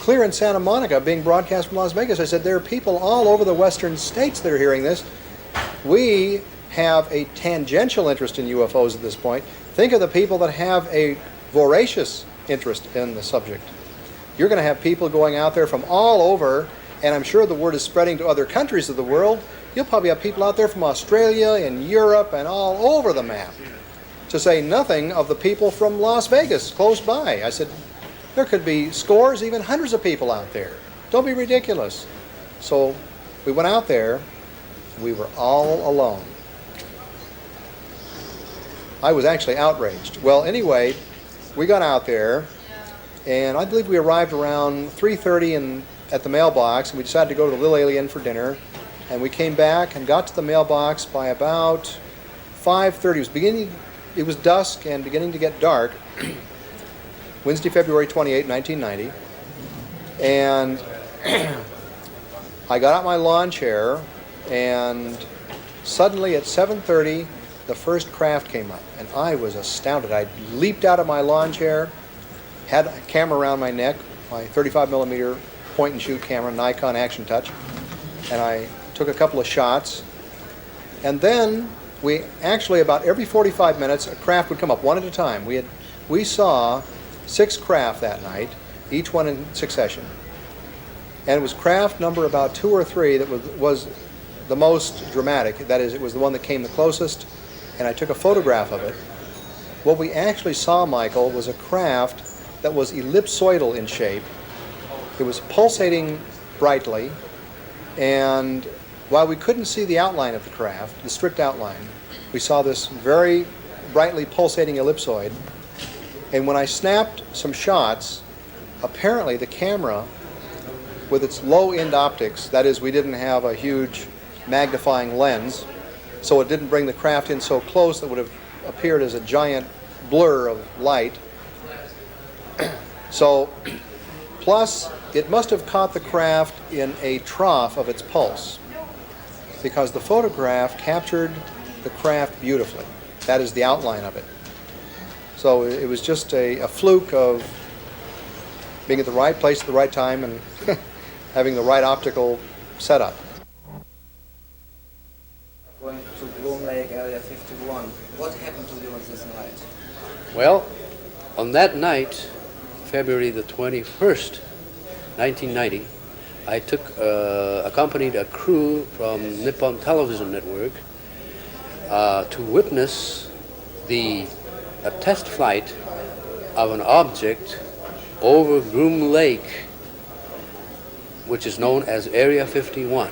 clear in Santa Monica, being broadcast from Las Vegas." I said, "There are people all over the western states that are hearing this. We have a tangential interest in UFOs at this point. Think of the people that have a voracious interest in the subject. You're going to have people going out there from all over, and I'm sure the word is spreading to other countries of the world. You'll probably have people out there from Australia and Europe and all over the map, to say nothing of the people from Las Vegas close by." I said, "There could be scores, even hundreds of people out there. Don't be ridiculous." So we went out there. We were all alone. I was actually outraged. Well, anyway, we got out there, and I believe we arrived around 3:30 at the mailbox, and we decided to go to the Little Alien for dinner. And we came back and got to the mailbox by about 5:30. It was dusk and beginning to get dark. Wednesday, February 28, 1990. And I got out my lawn chair, and suddenly at 7:30, the first craft came up, and I was astounded. I leaped out of my lawn chair, had a camera around my neck, my 35 millimeter point and shoot camera, Nikon Action Touch, and I took a couple of shots. And then we actually, about every 45 minutes, a craft would come up one at a time. We saw 6 craft that night, each one in succession. And it was craft number about 2 or 3 that was the most dramatic. That is, it was the one that came the closest, and I took a photograph of it. What we actually saw, Michael, was a craft that was ellipsoidal in shape. It was pulsating brightly, and while we couldn't see the outline of the craft, the strict outline, we saw this very brightly pulsating ellipsoid, and when I snapped some shots, apparently the camera, with its low-end optics, that is, we didn't have a huge magnifying lens, so it didn't bring the craft in so close that would have appeared as a giant blur of light. So, plus, it must have caught the craft in a trough of its pulse, because the photograph captured the craft beautifully. That is the outline of it. So it was just a fluke of being at the right place at the right time and having the right optical setup. Going to Bloom Lake, Area 51. What happened to you on this night? Well, on that night, February the 21st, 1990, I accompanied a crew from Nippon Television Network to witness a test flight of an object over Groom Lake, which is known as Area 51.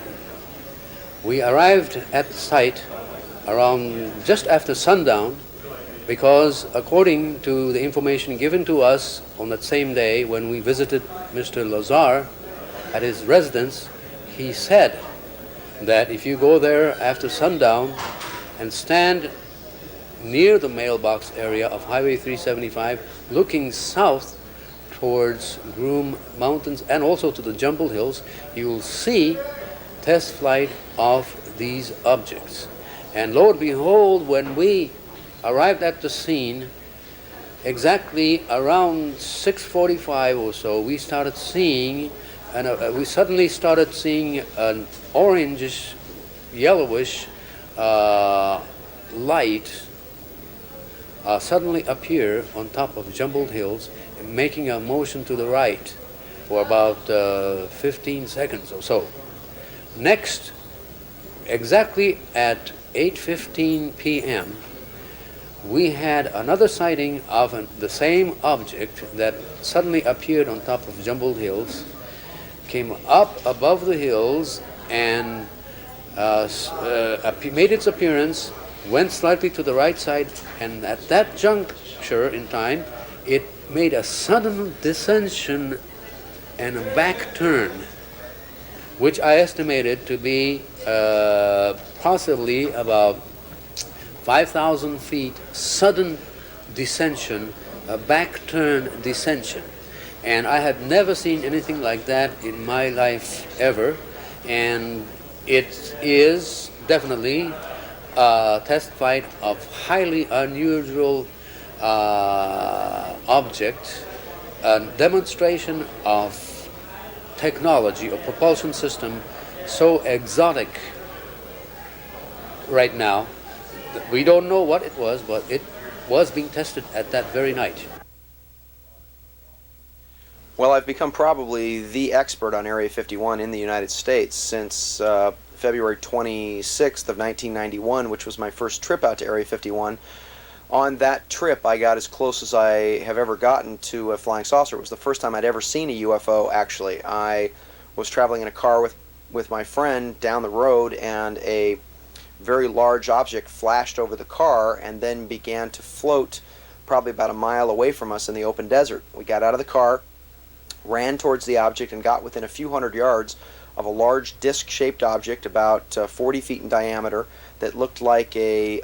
We arrived at the site around just after sundown because, according to the information given to us on that same day when we visited Mr. Lazar at his residence, he said that if you go there after sundown and stand near the mailbox area of Highway 375, looking south towards Groom Mountains and also to the Jumble Hills, you will see test flight of these objects. And lo and behold, when we arrived at the scene, exactly around 6:45 or so, we started seeing, we suddenly started seeing an orangish, yellowish light suddenly appear on top of Jumbled Hills, making a motion to the right for about 15 seconds or so. Next, exactly at 8:15 p.m., we had another sighting of the same object that suddenly appeared on top of Jumbled Hills, came up above the hills, and made its appearance, went slightly to the right side, and at that juncture in time, it made a sudden descension and a back turn, which I estimated to be possibly about 5,000 feet sudden descension, a back turn descension. And I had never seen anything like that in my life ever, and it is definitely a test flight of highly unusual object, a demonstration of technology, a propulsion system so exotic right now. We don't know what it was, but it was being tested at that very night. Well, I've become probably the expert on Area 51 in the United States since February 26th of 1991, which was my first trip out to Area 51. On that trip, I got as close as I have ever gotten to a flying saucer. It was the first time I'd ever seen a UFO, actually. I was traveling in a car with my friend down the road, and a very large object flashed over the car and then began to float probably about a mile away from us in the open desert. We got out of the car, ran towards the object, and got within a few hundred yards of a large disc-shaped object about 40 feet in diameter that looked like a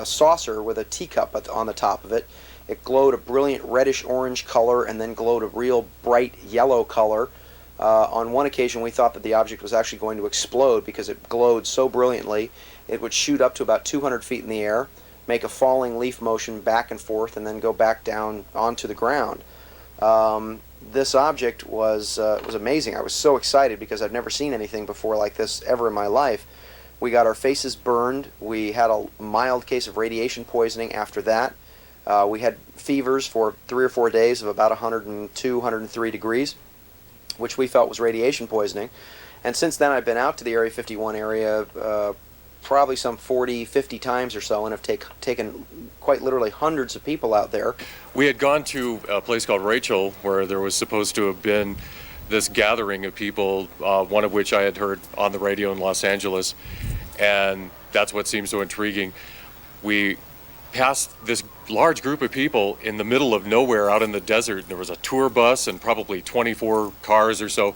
saucer with a teacup on the top of it. It glowed a brilliant reddish-orange color and then glowed a real bright yellow color. On one occasion, we thought that the object was actually going to explode because it glowed so brilliantly. It would shoot up to about 200 feet in the air, make a falling leaf motion back and forth, and then go back down onto the ground. This object was amazing. I was so excited because I've never seen anything before like this ever in my life. We got our faces burned. We had a mild case of radiation poisoning after that. We had fevers for 3 or 4 days of about 102, 103 degrees, which we felt was radiation poisoning. And since then, I've been out to the Area 51 area probably some 40, 50 times or so, and have taken quite literally hundreds of people out there. We had gone to a place called Rachel, where there was supposed to have been this gathering of people, one of which I had heard on the radio in Los Angeles, and that's what seems so intriguing. We passed this large group of people in the middle of nowhere out in the desert. There was a tour bus and probably 24 cars or so,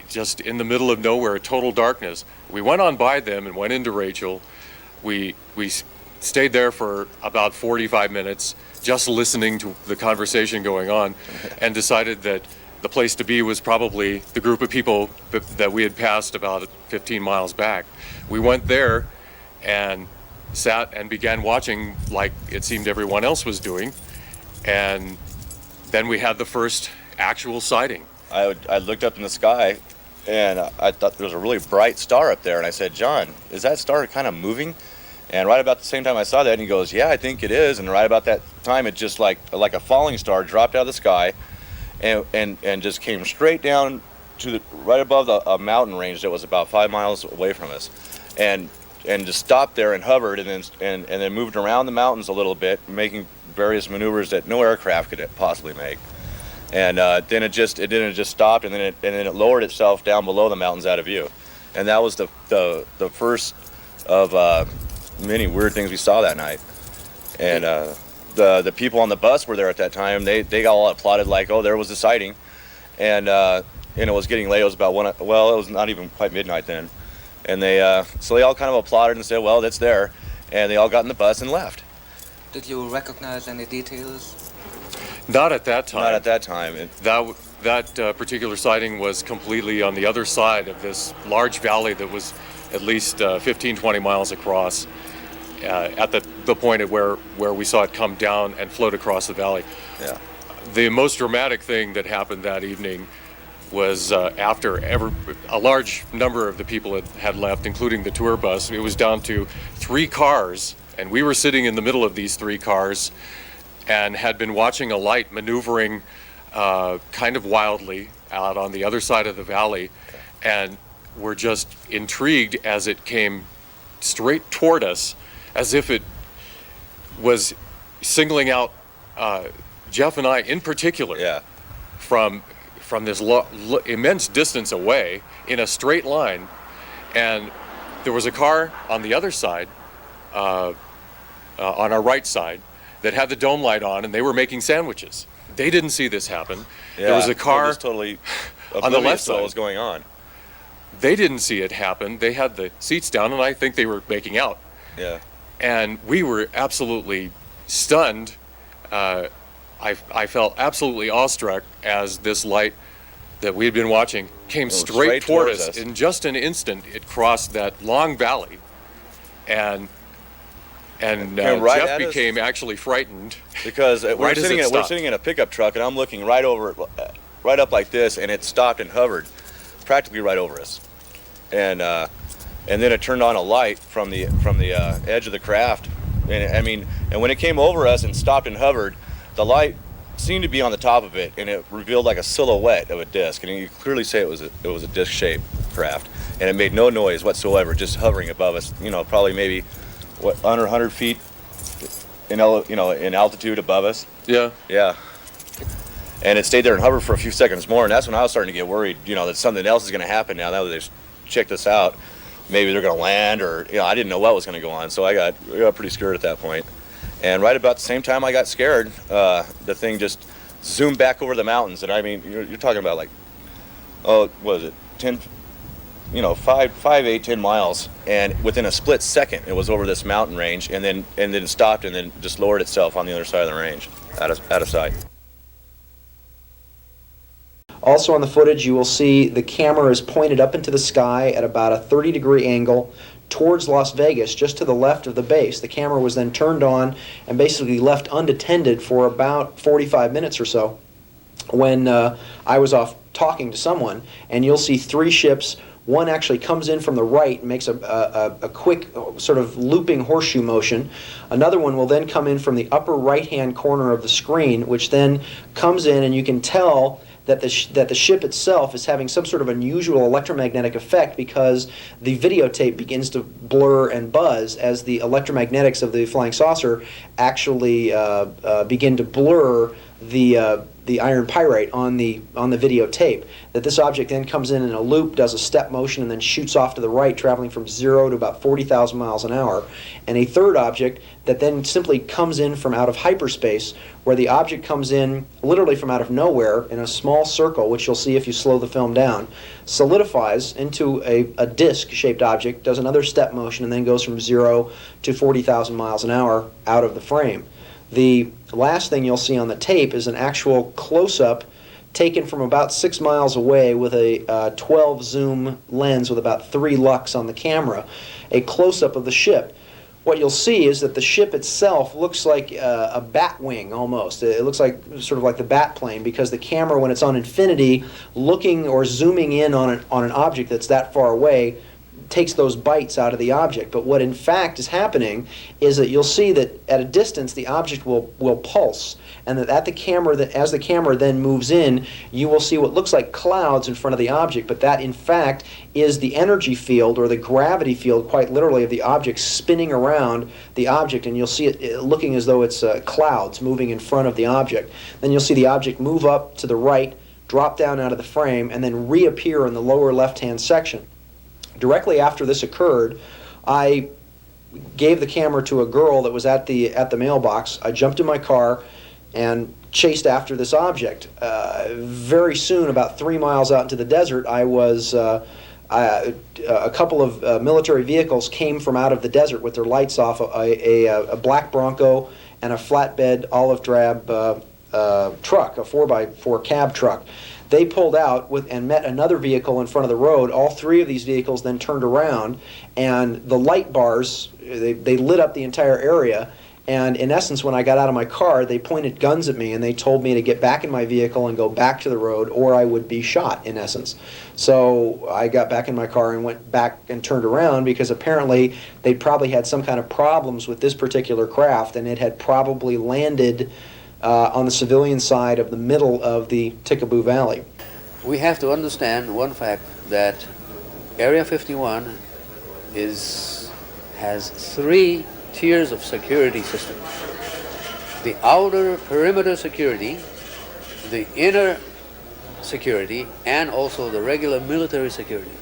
just in the middle of nowhere, total darkness. We went on by them and went into Rachel. We stayed there for about 45 minutes, just listening to the conversation going on, and decided that the place to be was probably the group of people that we had passed about 15 miles back. We went there and sat and began watching like it seemed everyone else was doing, and then we had the first actual sighting. I looked up in the sky and I thought there was a really bright star up there, and I said, John, is that star kind of moving? And right about the same time I saw that, and he goes, yeah, I think it is. And right about that time, it just like a falling star dropped out of the sky and just came straight down to right above a mountain range that was about 5 miles away from us, and just stopped there and hovered, and then moved around the mountains a little bit, making various maneuvers that no aircraft could possibly make. And then it didn't just stop, and then it lowered itself down below the mountains out of view. And that was the first of many weird things we saw that night. And the people on the bus were there at that time. They got all applauded like, oh, there was a sighting, and it was getting late. It was about it was not even quite midnight then. And so they all kind of applauded and said, well, that's there. And they all got in the bus and left. Did you recognize any details? Not at that time. Not at that time. That particular sighting was completely on the other side of this large valley that was at least 15, 20 miles across, at the point at where we saw it come down and float across the valley. Yeah. The most dramatic thing that happened that evening was after a large number of the people had left, including the tour bus. It was down to 3 cars, and we were sitting in the middle of these 3 cars and had been watching a light maneuvering kind of wildly out on the other side of the valley, and were just intrigued as it came straight toward us, as if it was singling out Jeff and I in particular from this immense distance away in a straight line. And there was a car on the other side, on our right side, that had the dome light on, and they were making sandwiches. They didn't see this happen. Yeah, there was a car totally on the left side. What was going on? They didn't see it happen. They had the seats down, and I think they were making out. Yeah. And we were absolutely stunned. I felt absolutely awestruck as this light that we had been watching came straight toward us. In just an instant, it crossed that long valley, and Jeff became actually frightened because we're sitting in a pickup truck, and I'm looking right up like this, and it stopped and hovered practically right over us, and then it turned on a light from the edge of the craft, and when it came over us and stopped and hovered, the light seemed to be on the top of it, and it revealed like a silhouette of a disc, and you could clearly say it was a disc-shaped craft, and it made no noise whatsoever, just hovering above us, probably maybe under 100 feet in altitude above us. Yeah. Yeah. And it stayed there and hovered for a few seconds more, and that's when I was starting to get worried, that something else is going to happen now that they've checked us out. Maybe they're going to land, or I didn't know what was going to go on, so I got pretty scared at that point. And right about the same time I got scared, the thing just zoomed back over the mountains, and you're talking about like, what was it, 10, 10 miles, and within a split second it was over this mountain range, and then it stopped, and then just lowered itself on the other side of the range, out of sight. Also on the footage, you will see the camera is pointed up into the sky at about a 30-degree angle towards Las Vegas, just to the left of the base. The camera was then turned on and basically left unattended for about 45 minutes or so when I was off talking to someone, and you'll see 3 ships. One actually comes in from the right and makes a quick sort of looping horseshoe motion. Another one will then come in from the upper right-hand corner of the screen, which then comes in, and you can tell that the ship itself is having some sort of unusual electromagnetic effect, because the videotape begins to blur and buzz as the electromagnetics of the flying saucer actually begin to blur the iron pyrite on the videotape. That this object then comes in a loop, does a step motion, and then shoots off to the right, traveling from 0 to about 40,000 miles an hour. And a third object that then simply comes in from out of hyperspace, where the object comes in literally from out of nowhere in a small circle, which you'll see if you slow the film down, solidifies into a disc-shaped object, does another step motion, and then goes from 0 to 40,000 miles an hour out of the frame. The last thing you'll see on the tape is an actual close-up taken from about 6 miles away with a 12 zoom lens with about 3 lux on the camera, a close-up of the ship. What you'll see is that the ship itself looks like a bat wing almost. It looks like sort of like the bat plane, because the camera, when it's on infinity, looking or zooming in on an object that's that far away, takes those bites out of the object. But what in fact is happening is that you'll see that at a distance the object will pulse, and that at the camera, that as the camera then moves in, you will see what looks like clouds in front of the object, but that in fact is the energy field or the gravity field, quite literally, of the object spinning around the object, and you'll see it looking as though it's clouds moving in front of the object. Then you'll see the object move up to the right, drop down out of the frame, and then reappear in the lower left-hand section. Directly after this occurred, I gave the camera to a girl that was at the mailbox. I jumped in my car and chased after this object. Very soon, about 3 miles out into the desert, a couple of military vehicles came from out of the desert with their lights off, a black Bronco and a flatbed olive drab truck, a 4x4 cab truck. They pulled out and met another vehicle in front of the road. All 3 of these vehicles then turned around, and the light bars, they lit up the entire area. And in essence, when I got out of my car, they pointed guns at me and they told me to get back in my vehicle and go back to the road, or I would be shot, in essence. So I got back in my car and went back and turned around, because apparently they'd probably had some kind of problems with this particular craft, and it had probably landed on the civilian side of the middle of the Tikaboo Valley. We have to understand one fact, that Area 51 has 3 tiers of security system. The outer perimeter security, the inner security, and also the regular military security,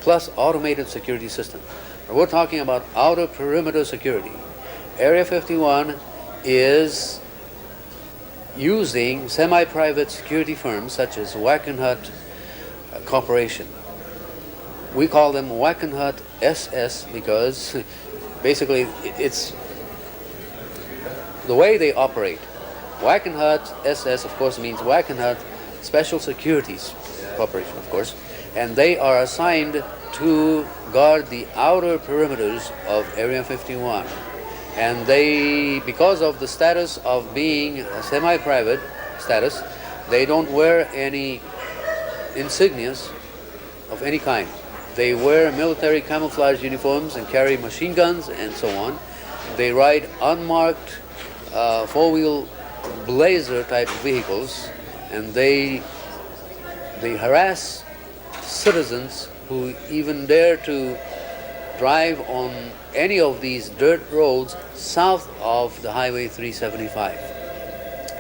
plus automated security system. We're talking about outer perimeter security. Area 51 is using semi-private security firms such as Wackenhut Corporation. We call them Wackenhut SS because basically it's the way they operate. Wackenhut SS, of course, means Wackenhut Special Securities Corporation, of course, and they are assigned to guard the outer perimeters of Area 51. And they, because of the status of being a semi-private status, they don't wear any insignias of any kind. They wear military camouflage uniforms and carry machine guns and so on. They ride unmarked four-wheel Blazer type vehicles, and they harass citizens who even dare to drive on any of these dirt roads south of the Highway 375.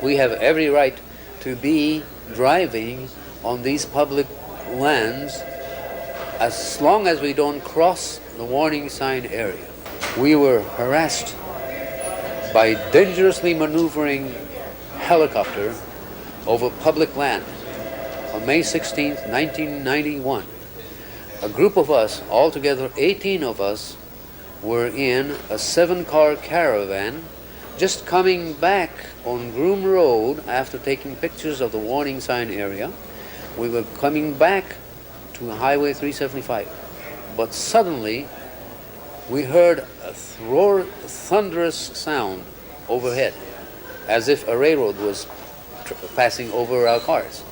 We have every right to be driving on these public lands as long as we don't cross the warning sign area. We were harassed by dangerously maneuvering helicopter over public land on May 16th, 1991. A group of us, altogether 18 of us, were in a 7-car caravan just coming back on Groom Road after taking pictures of the warning sign area. We were coming back to Highway 375. But suddenly we heard a thunderous sound overhead, as if a railroad was passing over our cars.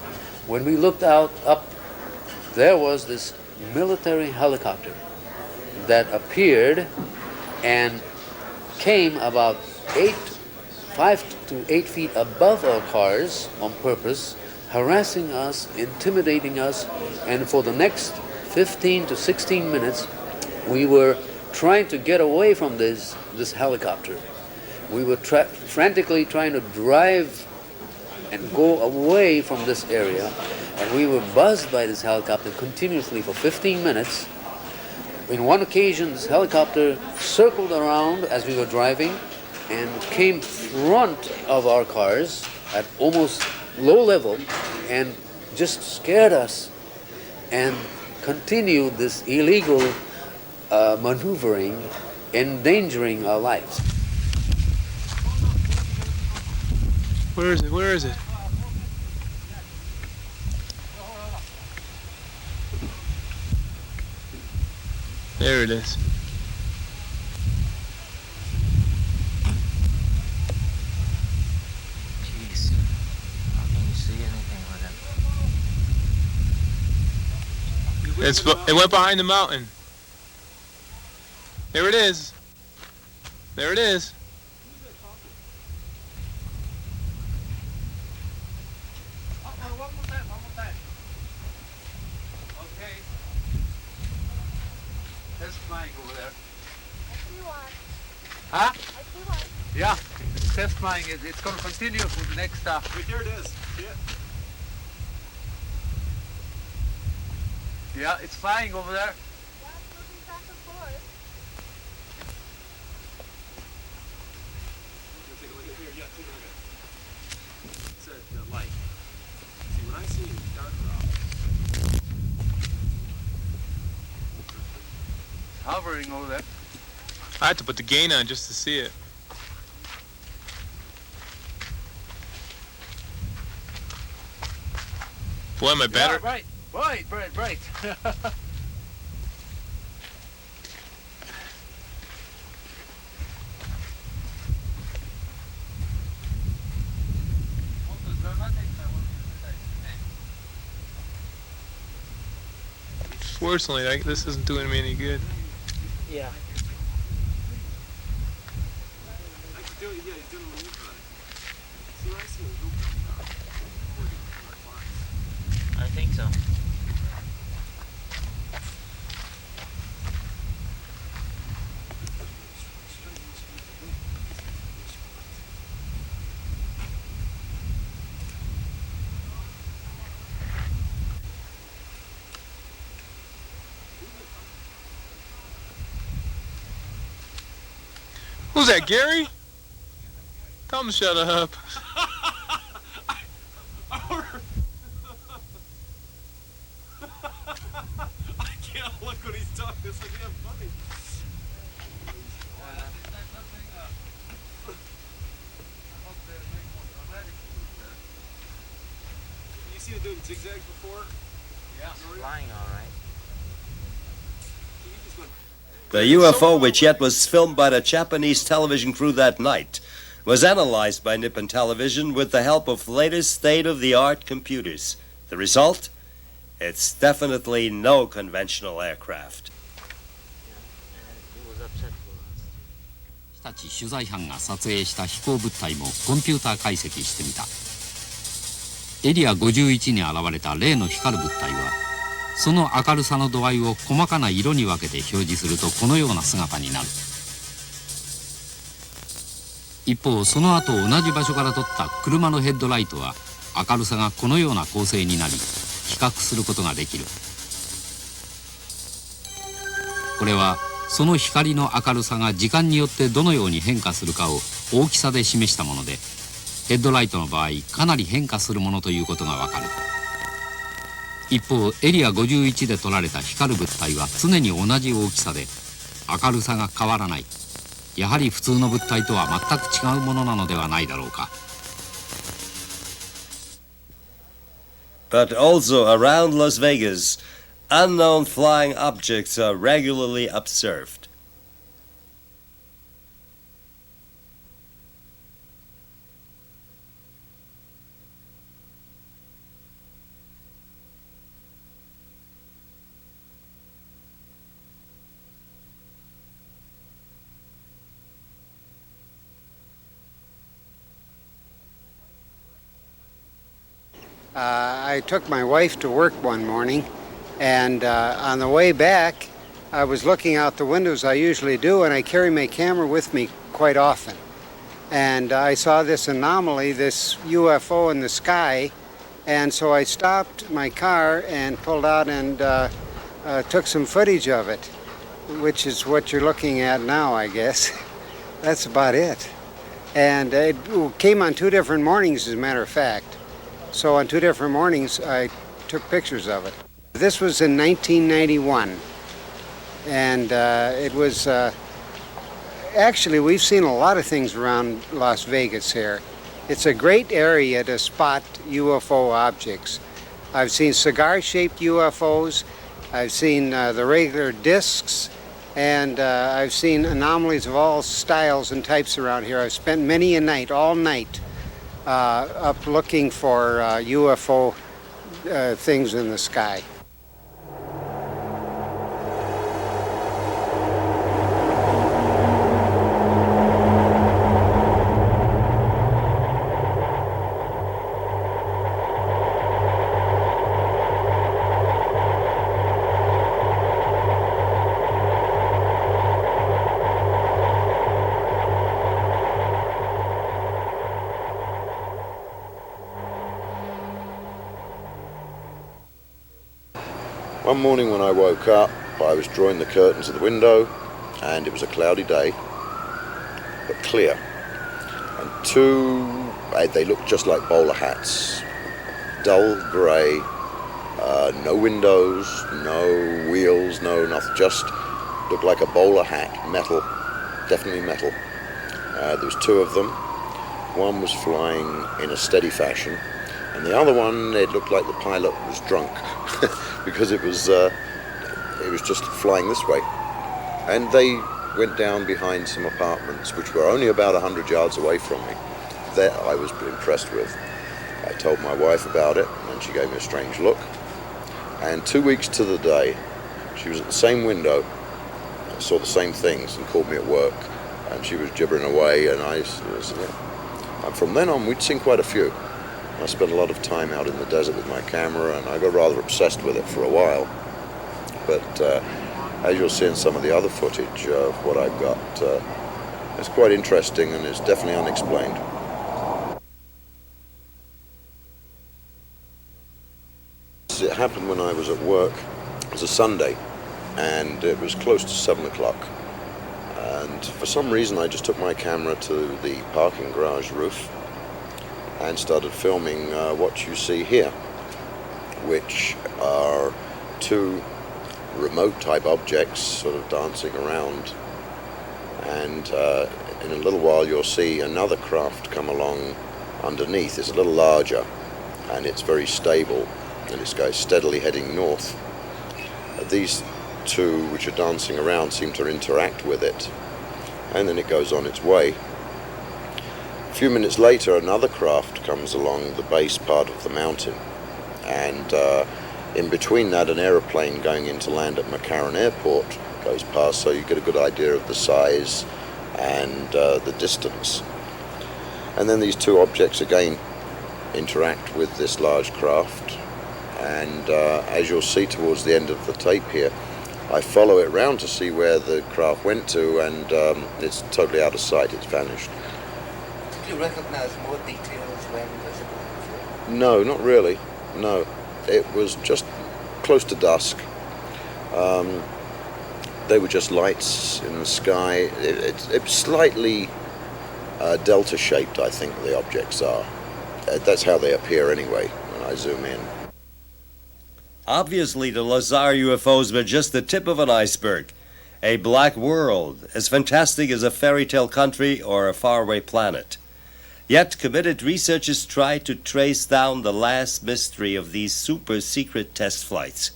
When we looked up, there was this military helicopter that appeared and came about 5 to 8 feet above our cars on purpose, harassing us, intimidating us, and for the next 15 to 16 minutes we were trying to get away from this helicopter. We were frantically trying to drive and go away from this area. And we were buzzed by this helicopter continuously for 15 minutes. In one occasion, this helicopter circled around as we were driving and came front of our cars at almost low level and just scared us and continued this illegal maneuvering, endangering our lives. Where is it? Where is it? There it is. Jeez, how can you see anything with it? It went behind the mountain. There it is. There it is. Huh? Yeah, it's test flying. It's going to continue for the next stop. Here it is. Yeah, it's flying over there. Take a look at here. Yeah, take a look at it. It said light. See, when I see dark clouds. Hovering over there. I had to put the gain on just to see it. Boy, am I better. Yeah, right. Fortunately, this isn't doing me any good. Yeah. I think so. Who's that, Gary? Tell him to shut up. I can't look when he's talking. It's so damn funny. You seen it doing zigzags before? Yeah. It's flying all right. The UFO, which yet was filmed by the Japanese television crew that night, was analyzed by Nippon Television with the help of latest state-of-the-art computers. The result? It's definitely no conventional aircraft. 日立取材班が撮影した飛行物体もコンピューター解析してみた。エリア51に現れた例の光る物体は、その明るさの度合いを細かな色に分けて表示するとこのような姿になる。一方その後同じ場所から撮った車のヘッドライトは明るさがこのような構成になり比較することができる。これはその光の明るさが時間によってどのように変化するかを大きさで示したもので、ヘッドライトの場合かなり変化するものということがわかる。一方エリア51で撮られた光る物体は常に同じ大きさで明るさが変わらない。やはり普通の物体とは全く違うものなのではないだろうか。But also around Las Vegas, unknown flying objects are regularly observed. I took my wife to work one morning, and on the way back, I was looking out the windows I usually do, and I carry my camera with me quite often. and I saw this anomaly, this UFO in the sky, and so I stopped my car and pulled out and took some footage of it, which is what you're looking at now, I guess. That's about it. And it came on 2 different mornings, as a matter of fact. So on 2 different mornings, I took pictures of it. This was in 1991, and it was actually, we've seen a lot of things around Las Vegas here. It's a great area to spot UFO objects. I've seen cigar-shaped UFOs, I've seen the regular discs, and I've seen anomalies of all styles and types around here. I've spent many a night, all night, up looking for UFO things in the sky. One morning when I woke up, I was drawing the curtains of the window, and it was a cloudy day, but clear. And they looked just like bowler hats, dull grey, no windows, no wheels, no nothing, just looked like a bowler hat, metal, definitely metal. There was 2 of them. One was flying in a steady fashion, and the other one, it looked like the pilot was drunk because it was just flying this way. And they went down behind some apartments, which were only about 100 yards away from me. That I was impressed with. I told my wife about it, and she gave me a strange look. And 2 weeks to the day, she was at the same window, saw the same things, and called me at work. And she was gibbering away, and I said, yeah. And from then on, we'd seen quite a few. I spent a lot of time out in the desert with my camera, and I got rather obsessed with it for a while. But as you'll see in some of the other footage of what I've got, it's quite interesting, and it's definitely unexplained. It happened when I was at work. It was a Sunday, and it was close to 7 o'clock. And for some reason, I just took my camera to the parking garage roof and started filming what you see here, which are 2 remote type objects sort of dancing around. And in a little while you'll see another craft come along underneath. It's a little larger, and it's very stable, and this guy's steadily heading north. These 2 which are dancing around seem to interact with it, and then it goes on its way. A few minutes later, another craft comes along the base part of the mountain, and in between that, an aeroplane going in to land at McCarran Airport goes past, so you get a good idea of the size and the distance. And then these 2 objects again interact with this large craft, and as you'll see towards the end of the tape here, I follow it round to see where the craft went to, and it's totally out of sight, it's vanished. Do you recognize more details when visible? No, not really. No. It was just close to dusk. They were just lights in the sky. It's slightly delta-shaped, I think the objects are. That's how they appear anyway, when I zoom in. Obviously, the Lazar UFOs were just the tip of an iceberg. A black world, as fantastic as a fairy tale country or a faraway planet. Yet committed researchers try to trace down the last mystery of these super secret test flights.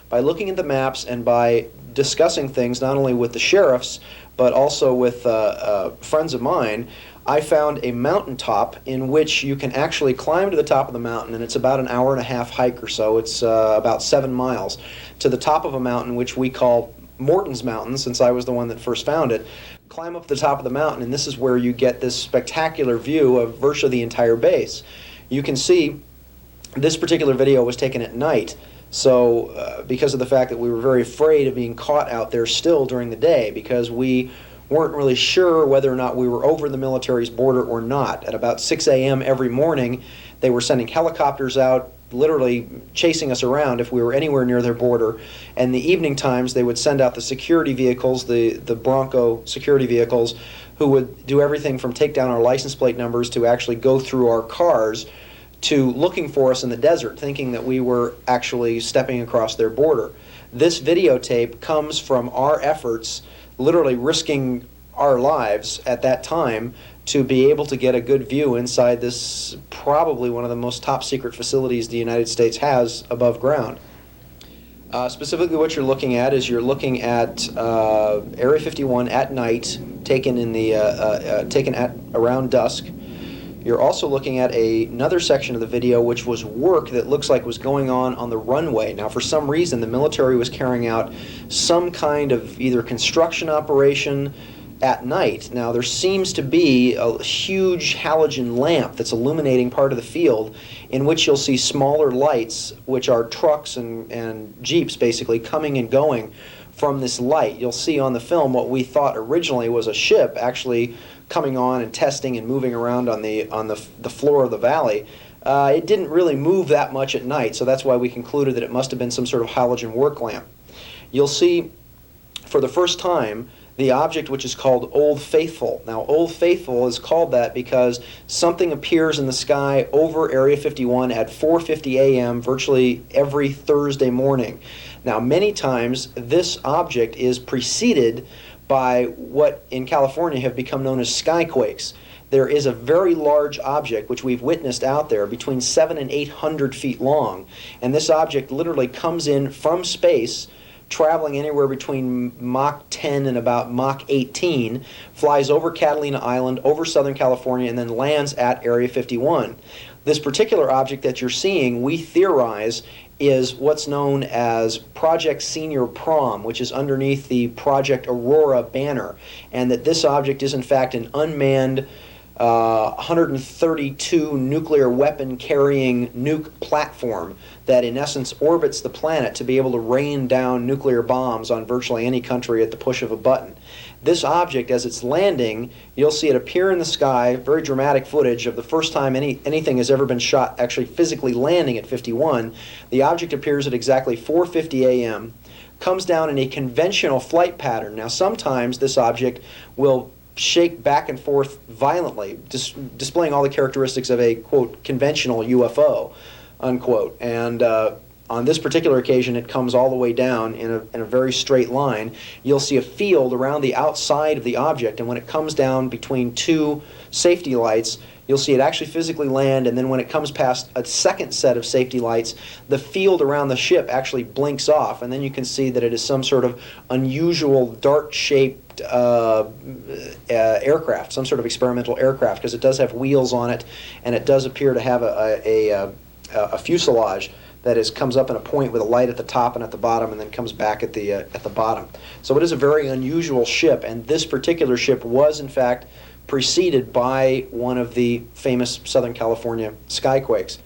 By looking at the maps and by discussing things not only with the sheriffs but also with friends of mine, I found a mountaintop in which you can actually climb to the top of the mountain, and it's about an hour and a half hike or so. It's about 7 miles to the top of a mountain which we call Morton's Mountain, since I was the one that first found it. Climb up the top of the mountain, and this is where you get this spectacular view of virtually the entire base. You can see this particular video was taken at night, so because of the fact that we were very afraid of being caught out there still during the day, because we weren't really sure whether or not we were over the military's border or not. At about 6 a.m. every morning, they were sending helicopters out, literally chasing us around if we were anywhere near their border. And the evening times, they would send out the security vehicles, the Bronco security vehicles, who would do everything from take down our license plate numbers to actually go through our cars to looking for us in the desert, thinking that we were actually stepping across their border. This videotape comes from our efforts, literally risking our lives at that time to be able to get a good view inside this, probably one of the most top secret facilities the United States has above ground. Specifically what you're looking at is Area 51 at night, taken at around dusk. You're also looking at another section of the video which was work that looks like was going on the runway. Now, for some reason, the military was carrying out some kind of either construction operation at night. Now, there seems to be a huge halogen lamp that's illuminating part of the field, in which you'll see smaller lights, which are trucks and jeeps basically coming and going from this light. You'll see on the film what we thought originally was a ship actually coming on and testing and moving around on the floor of the valley. It didn't really move that much at night, so that's why we concluded that it must have been some sort of halogen work lamp. You'll see for the first time the object which is called Old Faithful. Now, Old Faithful is called that because something appears in the sky over Area 51 at 4:50 a.m. virtually every Thursday morning. Now, many times this object is preceded by what in California have become known as skyquakes. There is a very large object which we've witnessed out there between 700 and 800 feet long, and this object literally comes in from space, traveling anywhere between Mach 10 and about Mach 18, flies over Catalina Island, over Southern California, and then lands at Area 51. This particular object that you're seeing, we theorize, is what's known as Project Senior Prom, which is underneath the Project Aurora banner, and that this object is in fact an unmanned 132 nuclear weapon carrying nuke platform that in essence orbits the planet to be able to rain down nuclear bombs on virtually any country at the push of a button. This object, as it's landing, you'll see it appear in the sky, very dramatic footage of the first time anything has ever been shot actually physically landing at 51. The object appears at exactly 4:50 a.m., comes down in a conventional flight pattern. Now, sometimes this object will shake back and forth violently, displaying all the characteristics of a, quote, conventional UFO, unquote. And on this particular occasion, it comes all the way down in a very straight line. You'll see a field around the outside of the object, and when it comes down between two safety lights, you'll see it actually physically land, and then when it comes past a second set of safety lights, the field around the ship actually blinks off, and then you can see that it is some sort of unusual dart-shaped aircraft, some sort of experimental aircraft, because it does have wheels on it, and it does appear to have a fuselage that comes up in a point with a light at the top and at the bottom, and then comes back at the bottom. So it is a very unusual ship, and this particular ship was in fact preceded by one of the famous Southern California skyquakes.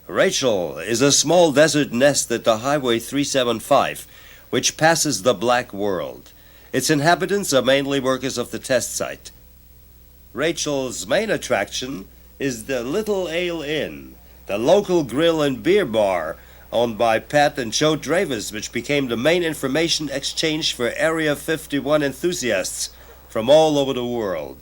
Rachel is a small desert nest at the Highway 375, which passes the Black World. Its inhabitants are mainly workers of the test site. Rachel's main attraction is the Little Ale Inn, the local grill and beer bar owned by Pat and Joe Dravis, which became the main information exchange for Area 51 enthusiasts from all over the world.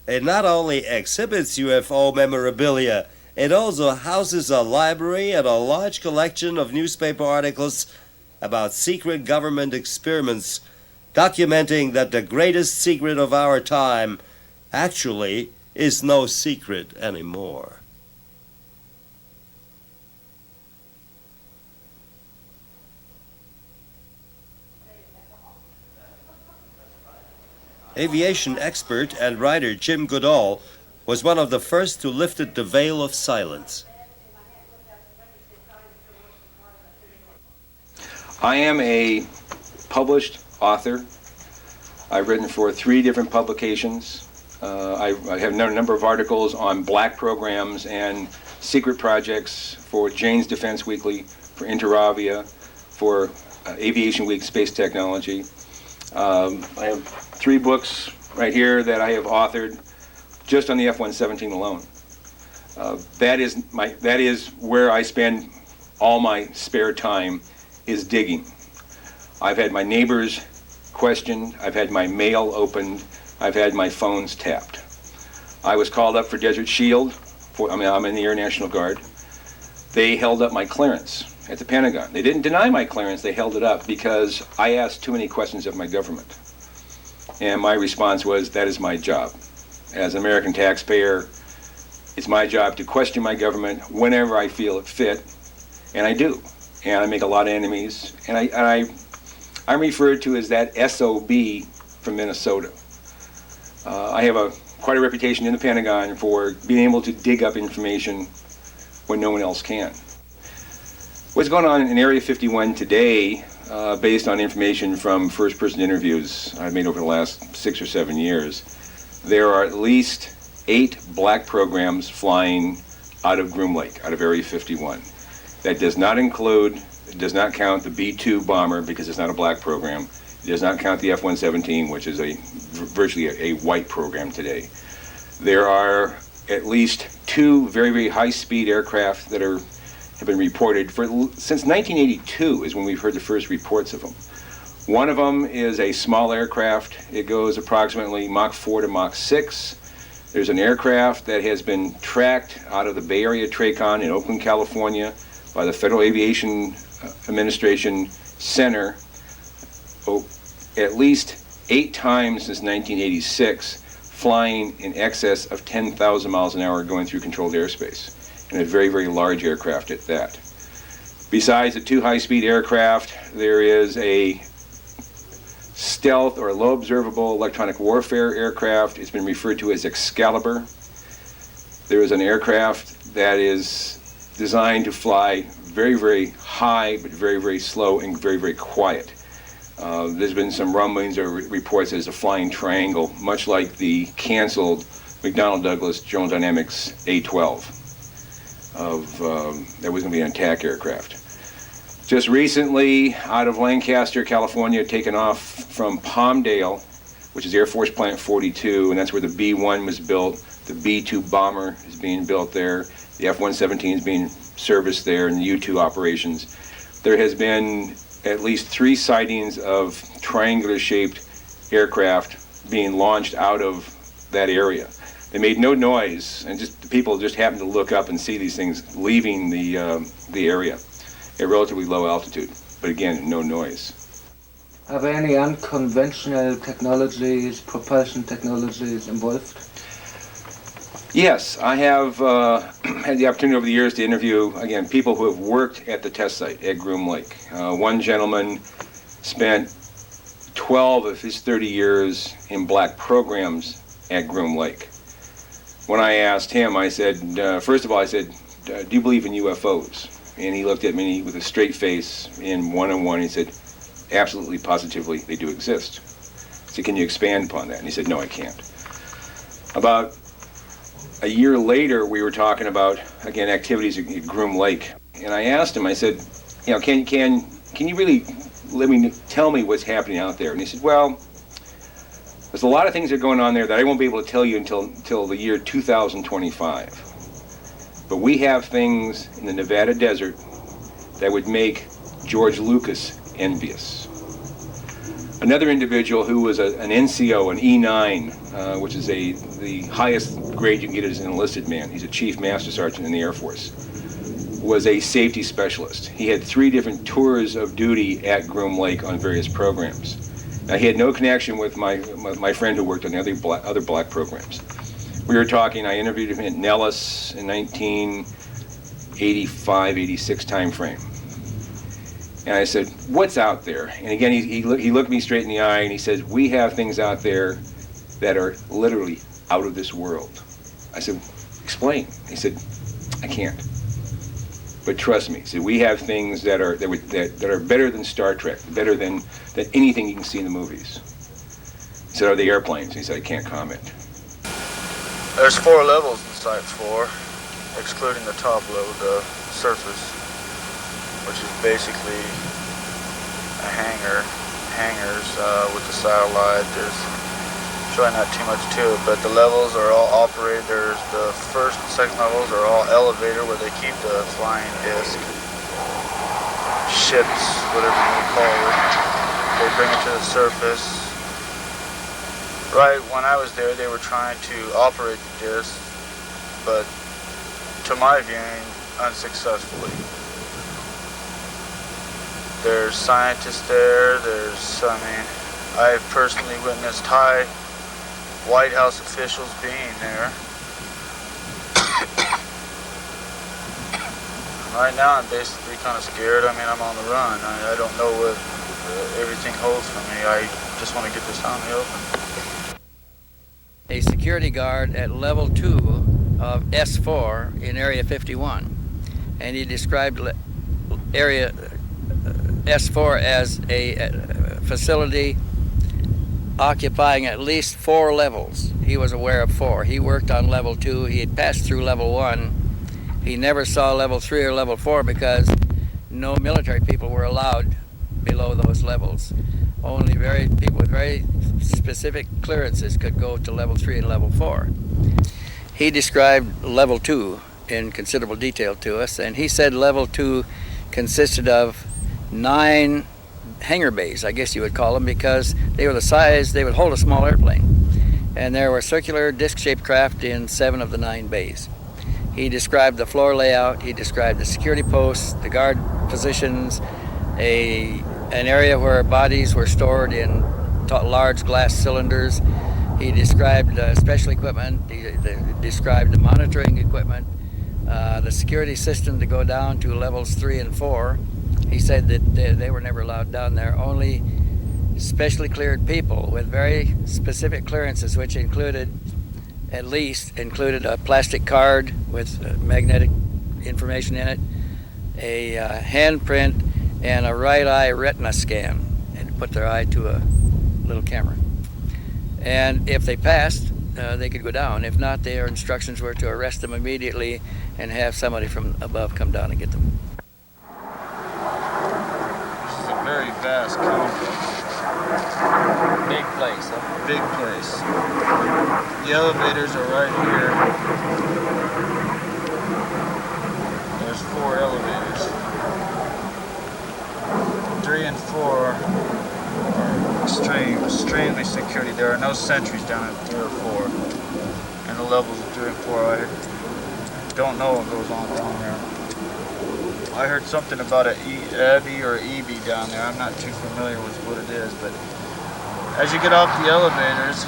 It not only exhibits UFO memorabilia, it also houses a library and a large collection of newspaper articles about secret government experiments documenting that the greatest secret of our time actually is no secret anymore. Aviation expert and writer Jim Goodall was one of the first to lift the veil of silence. I am a published author. I've written for 3 different publications. I have a number of articles on black programs and secret projects for Jane's Defense Weekly, for Interavia, for Aviation Week Space Technology. I have 3 books right here that I have authored just on the F-117 alone. That is where I spend all my spare time, is digging. I've had my neighbors questioned, I've had my mail opened, I've had my phones tapped. I was called up for Desert Shield. I'm in the Air National Guard. They held up my clearance at the Pentagon. They didn't deny my clearance, they held it up because I asked too many questions of my government. And my response was, that is my job. As an American taxpayer, it's my job to question my government whenever I feel it fit, and I do. And I make a lot of enemies, and I'm referred to as that SOB from Minnesota. I have quite a reputation in the Pentagon for being able to dig up information when no one else can. What's going on in Area 51 today, based on information from first-person interviews I've made over the last 6 or 7 years, there are at least 8 black programs flying out of Groom Lake, out of Area 51. That does not count the B-2 bomber because it's not a black program. It does not count the F-117, which is virtually a white program today. There are at least 2 very, very high-speed aircraft that have been reported since 1982 is when we've heard the first reports of them. One of them is a small aircraft. It goes approximately Mach 4 to Mach 6. There's an aircraft that has been tracked out of the Bay Area TRACON in Oakland, California, by the Federal Aviation Administration Center at least 8 times since 1986, flying in excess of 10,000 miles an hour going through controlled airspace, and a very, very large aircraft at that. Besides the 2 high-speed aircraft, there is a stealth or low observable electronic warfare aircraft. It's been referred to as Excalibur. There is an aircraft that is designed to fly very, very high, but very, very slow and very, very quiet. There's been some rumblings or reports as a flying triangle, much like the canceled McDonnell Douglas General Dynamics A-12 that was going to be an attack aircraft. Just recently, out of Lancaster, California, taken off from Palmdale, which is Air Force Plant 42, and that's where the B-1 was built. The B-2 bomber is being built there. The F-117 is being serviced there in the U-2 operations. There has been at least 3 sightings of triangular-shaped aircraft being launched out of that area. They made no noise, and the people just happened to look up and see these things leaving the area at relatively low altitude. But again, no noise. Are there any unconventional technologies, propulsion technologies involved? Yes, I have had the opportunity over the years to interview, again, people who have worked at the test site at Groom Lake. One gentleman spent 12 of his 30 years in black programs at Groom Lake. When I asked him, I said, first of all, I said, do you believe in UFOs? And he looked at me with a straight face in one-on-one. He said, absolutely, positively, they do exist. I said, can you expand upon that? And he said, no, I can't. About a year later, we were talking about, again, activities at Groom Lake. And I asked him, I said, you know, can you really tell me what's happening out there? And he said, well, there's a lot of things that are going on there that I won't be able to tell you until the year 2025. But we have things in the Nevada desert that would make George Lucas envious. Another individual who was an NCO, an E9, which is the highest grade you can get as an enlisted man. He's a Chief Master Sergeant in the Air Force. was a safety specialist. He had 3 different tours of duty at Groom Lake on various programs. Now, he had no connection with my friend who worked on the other black programs. We were talking, I interviewed him at Nellis in 1985, 86 time frame. And I said, what's out there? And again, he looked me straight in the eye and he says, we have things out there that are literally out of this world. I said, explain. He said, I can't. But trust me, see, we have things that are better than Star Trek, better than anything you can see in the movies. He said, are they airplanes? He said, I can't comment. There's 4 levels in Site 4, excluding the top level, the surface, which is basically a hangars with the satellite. There's really not too much to it, but the levels are all operated. There's the first and second levels are all elevator where they keep the flying disc, ships, whatever you want to call it. They bring it to the surface. Right when I was there, they were trying to operate the disc, but to my viewing, unsuccessfully. There's scientists there. I personally witnessed White House officials being there. Right now I'm basically kind of scared. I mean, I'm on the run. I don't know what everything holds for me. I just want to get this out in the open. A security guard at level 2 of S4 in Area 51. And he described Area S4 as a facility occupying at least 4 levels. He was aware of 4. He worked on level 2. He had passed through level 1. He never saw level 3 or level 4 because no military people were allowed below those levels. Only people with very specific clearances could go to level 3 and level 4. He described level 2 in considerable detail to us, and he said level 2 consisted of 9 hangar bays, I guess you would call them, because they were the size, they would hold a small airplane. And there were circular disc-shaped craft in 7 of the 9 bays. He described the floor layout, he described the security posts, the guard positions, an area where bodies were stored in large glass cylinders. He described special equipment, he described the monitoring equipment, the security system to go down to levels 3 and 4. He said that they were never allowed down there. Only specially cleared people with very specific clearances, which included a plastic card with magnetic information in it, a handprint, and a right eye retina scan, and put their eye to a little camera. And if they passed, they could go down. If not, their instructions were to arrest them immediately and have somebody from above come down and get them. Very vast complex. Big place, huh? Big place. The elevators are right here. There's 4 elevators. 3 and 4 are extremely security. There are no sentries down at 3 or 4. And the levels of 3 and 4, I don't know what goes on down there. I heard something about an EBI or EB down there. I'm not too familiar with what it is, but as you get off the elevators,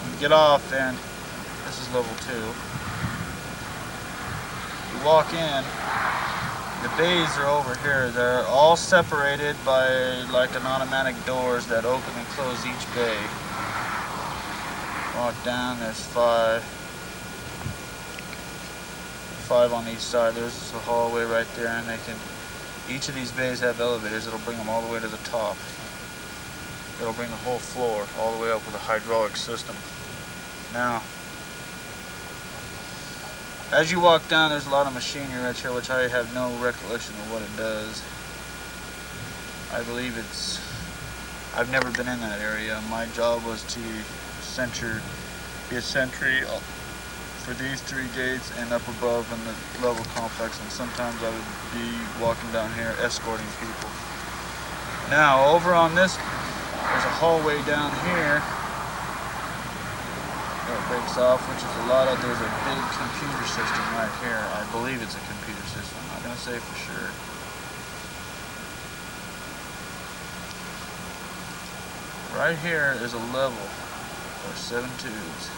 you get off, and this is level 2. You walk in, the bays are over here. They're all separated by like an automatic doors that open and close each bay. Walk down, there's 5 on each side. There's a hallway right there, and each of these bays have elevators that'll bring them all the way to the top. It'll bring the whole floor all the way up with a hydraulic system. Now, as you walk down, there's a lot of machinery right here, which I have no recollection of what it does. I believe I've never been in that area. My job was to be a sentry for these 3 gates and up above in the level complex, and sometimes I would be walking down here escorting people. Now, over on this, there's a hallway down here that breaks off, which is a lot of, there's a big computer system right here. I believe it's a computer system. I'm not going to say for sure. Right here is a level for 7 tubes.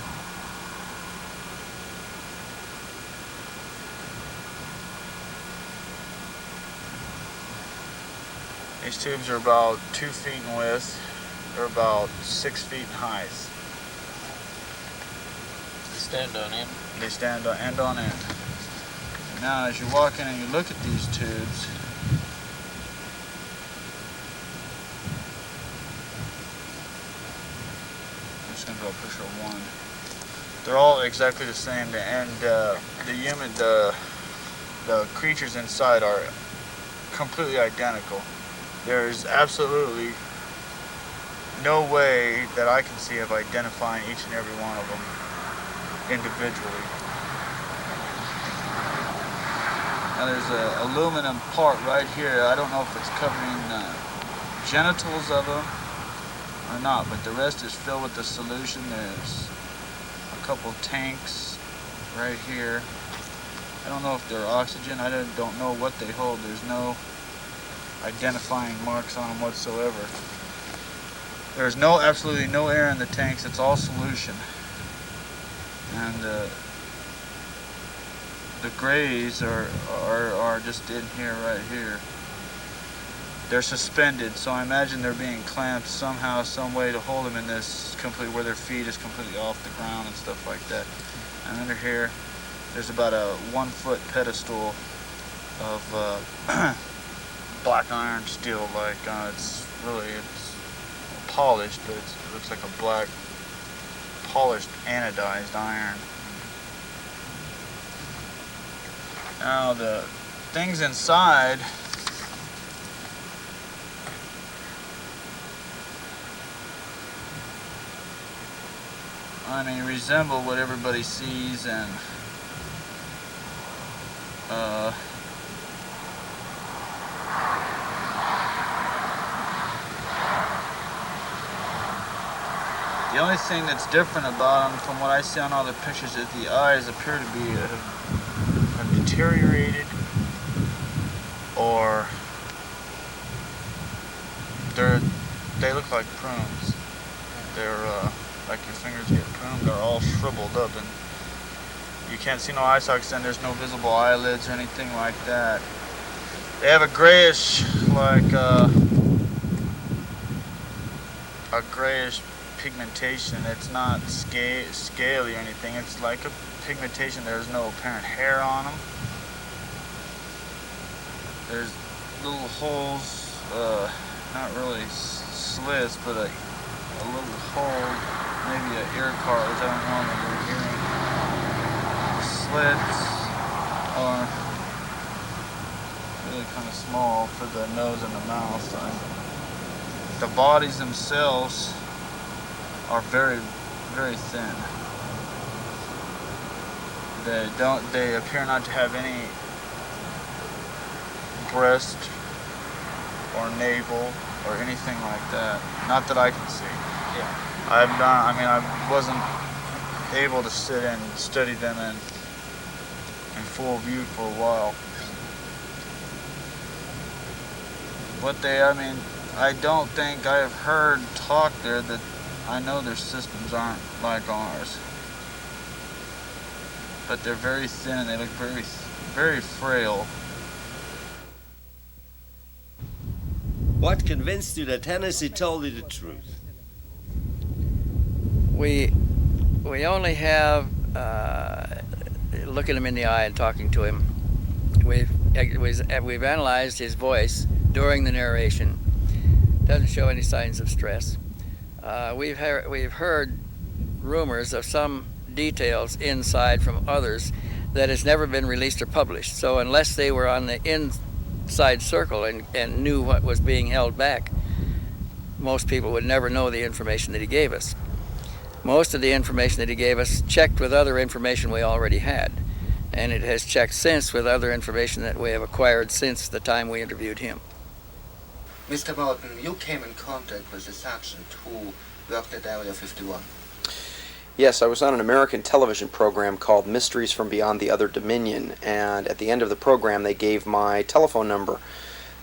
These tubes are about 2 feet in width. They're about 6 feet in height. They stand on end. They stand on end on end. Now, as you walk in and you look at these tubes, I'm just gonna go picture one. They're all exactly the same, and the creatures inside are completely identical. There's absolutely no way that I can see of identifying each and every one of them individually. Now there's an aluminum part right here. I don't know if it's covering the genitals of them or not, but the rest is filled with the solution. There's a couple of tanks right here. I don't know if they're oxygen. I don't know what they hold. There's no identifying marks on them whatsoever. There's absolutely no air in the tanks. It's all solution. And the grays are just in here, right here. They're suspended, so I imagine they're being clamped somehow, some way to hold them in this where their feet is completely off the ground and stuff like that. And under here, there's about a 1 foot pedestal of black iron steel, like it's polished, but it looks like a black polished anodized iron. Now the things inside, I mean, resemble what everybody sees, and the only thing that's different about them from what I see on all the pictures is the eyes appear to be have deteriorated, or they look like prunes. They're like your fingers get pruned. They're all shriveled up, and you can't see no eye sockets, and there's no visible eyelids or anything like that. They have a grayish, like a grayish pigmentation. It's not scaly or anything. It's like a pigmentation. There's no apparent hair on them. There's little holes, not really slits, but a little hole, maybe an ear cartilage. I don't know that you're hearing. Slits are really kind of small for the nose and the mouth. The bodies themselves are very, very thin. They appear not to have any breast or navel or anything like that. Not that I can see. Yeah. I wasn't able to sit and study them in full view for a while. I don't think I have heard talk there that I know their systems aren't like ours. But they're very thin and they look very, very frail. What convinced you that Hennessy told you the truth? We only have looking him in the eye and talking to him. We've analyzed his voice during the narration. Doesn't show any signs of stress. We've heard rumors of some details inside from others that has never been released or published. So unless they were on the inside circle and knew what was being held back, most people would never know the information that he gave us. Most of the information that he gave us checked with other information we already had, and it has checked since with other information that we have acquired since the time we interviewed him. Mr. Morton, you came in contact with the sergeant who worked at Area 51. Yes, I was on an American television program called Mysteries from Beyond the Other Dominion, and at the end of the program they gave my telephone number.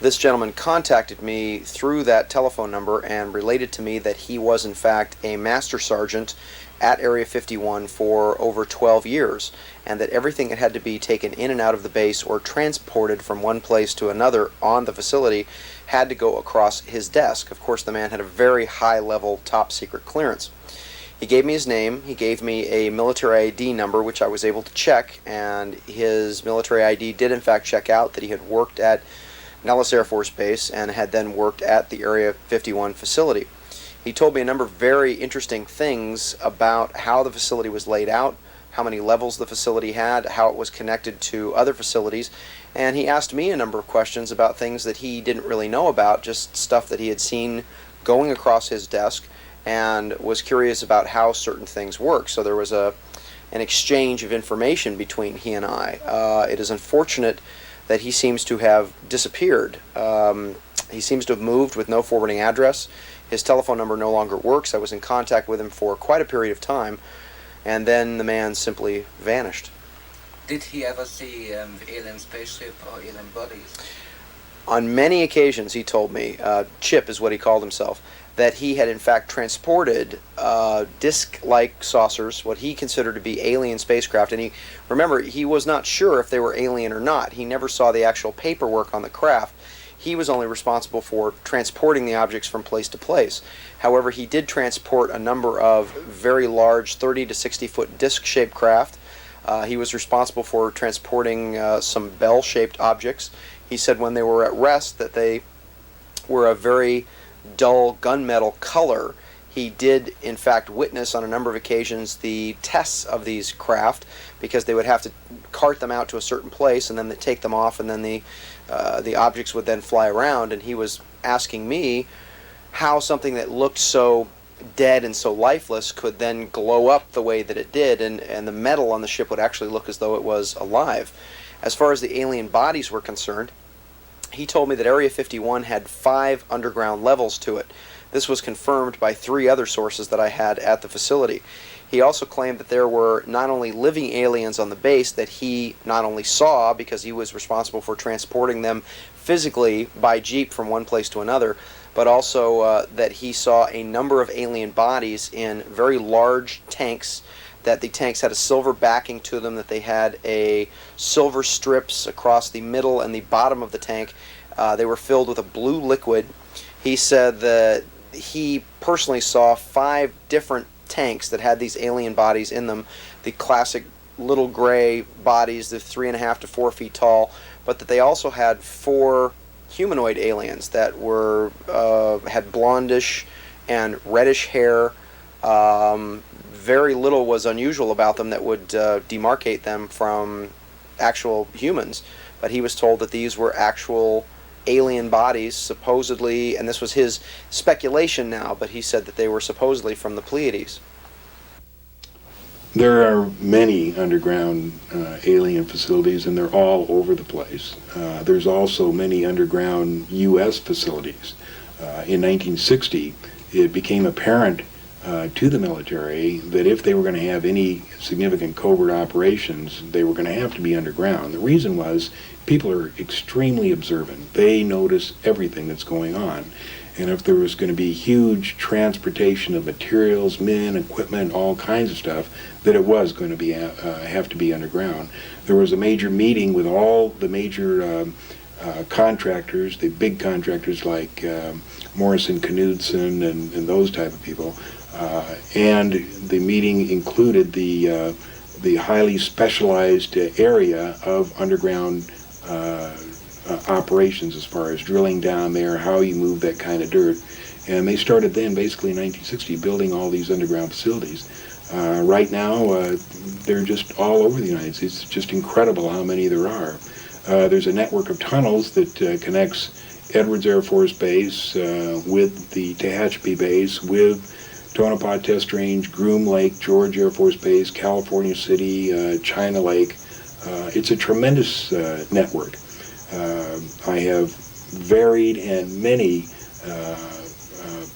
This gentleman contacted me through that telephone number and related to me that he was in fact a master sergeant at Area 51 for over 12 years, and that everything that had to be taken in and out of the base or transported from one place to another on the facility had to go across his desk. Of course, the man had a very high-level, top-secret clearance. He gave me his name, he gave me a military ID number, which I was able to check, and his military ID did in fact check out that he had worked at Nellis Air Force Base and had then worked at the Area 51 facility. He told me a number of very interesting things about how the facility was laid out, how many levels the facility had, how it was connected to other facilities, and he asked me a number of questions about things that he didn't really know about, just stuff that he had seen going across his desk, and was curious about how certain things work. So there was an exchange of information between he and I. It is unfortunate that he seems to have disappeared. He seems to have moved with no forwarding address. His telephone number no longer works. I was in contact with him for quite a period of time, and then the man simply vanished. Did he ever see alien spaceship or alien bodies? On many occasions, he told me, Chip is what he called himself, that he had in fact transported disc-like saucers, what he considered to be alien spacecraft. And remember, he was not sure if they were alien or not. He never saw the actual paperwork on the craft. He was only responsible for transporting the objects from place to place. However, he did transport a number of very large 30 to 60 foot disc-shaped craft. He was responsible for transporting some bell-shaped objects. He said when they were at rest that they were a very dull gunmetal color. He did in fact witness on a number of occasions the tests of these craft, because they would have to cart them out to a certain place and then they take them off, and then the objects would then fly around. And he was asking me how something that looked so dead and so lifeless could then glow up the way that it did, and the metal on the ship would actually look as though it was alive. As far as the alien bodies were concerned, he told me that Area 51 had 5 underground levels to it. This was confirmed by 3 other sources that I had at the facility. He also claimed that there were not only living aliens on the base that he not only saw, because he was responsible for transporting them physically by jeep from one place to another, but also that he saw a number of alien bodies in very large tanks, that the tanks had a silver backing to them, that they had a silver strips across the middle and the bottom of the tank. They were filled with a blue liquid. He said that he personally saw 5 different tanks that had these alien bodies in them, the classic little gray bodies, the 3.5 to 4 feet tall, but that they also had 4 humanoid aliens that were had blondish and reddish hair. Very little was unusual about them that would demarcate them from actual humans, but he was told that these were actual alien bodies, supposedly, and this was his speculation now, but he said that they were supposedly from the Pleiades. There are many underground alien facilities, and they're all over the place. There's also many underground U.S. facilities. In 1960, it became apparent to the military that if they were going to have any significant covert operations, they were going to have to be underground. The reason was people are extremely observant. They notice everything that's going on. And if there was going to be huge transportation of materials, men, equipment, all kinds of stuff, that it was going to be have to be underground. There was a major meeting with all the major contractors, the big contractors like Morrison Knudsen and those type of people, and the meeting included the highly specialized area of underground operations, as far as drilling down there, how you move that kind of dirt. And they started then, basically in 1960, building all these underground facilities. Right now, they're just all over the United States. It's just incredible how many there are. There's a network of tunnels that connects Edwards Air Force Base with the Tehachapi Base, with Tonopah Test Range, Groom Lake, George Air Force Base, California City, China Lake. It's a tremendous network. I have varied and many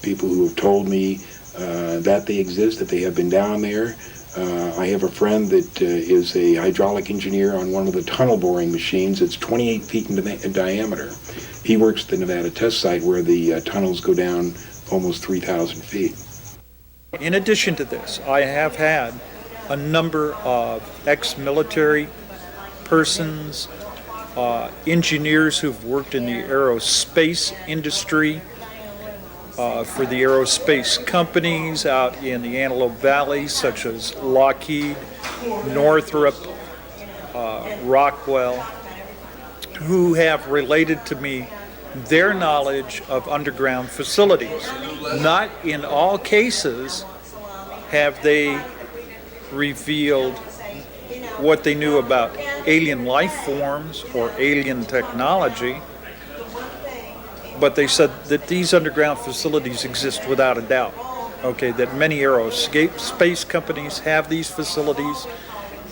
people who have told me that they exist, that they have been down there. I have a friend that is a hydraulic engineer on one of the tunnel boring machines. It's 28 feet in diameter. He works at the Nevada test site where the tunnels go down almost 3,000 feet. In addition to this, I have had a number of ex-military persons, engineers who've worked in the aerospace industry, for the aerospace companies out in the Antelope Valley, such as Lockheed, Northrop, Rockwell, who have related to me their knowledge of underground facilities. Not in all cases have they revealed what they knew about alien life forms or alien technology, but they said that these underground facilities exist without a doubt. Okay, that many aerospace companies have these facilities,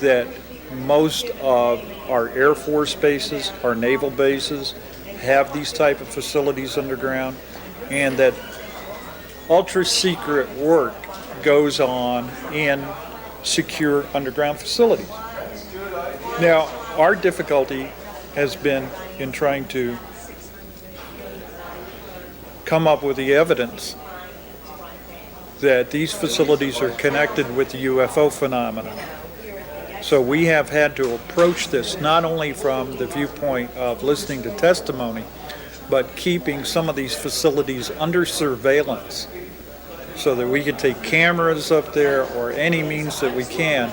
that most of our Air Force bases, our naval bases, have these type of facilities underground, and that ultra-secret work goes on in secure underground facilities. Now, our difficulty has been in trying to come up with the evidence that these facilities are connected with the UFO phenomena. So we have had to approach this not only from the viewpoint of listening to testimony, but keeping some of these facilities under surveillance so that we can take cameras up there or any means that we can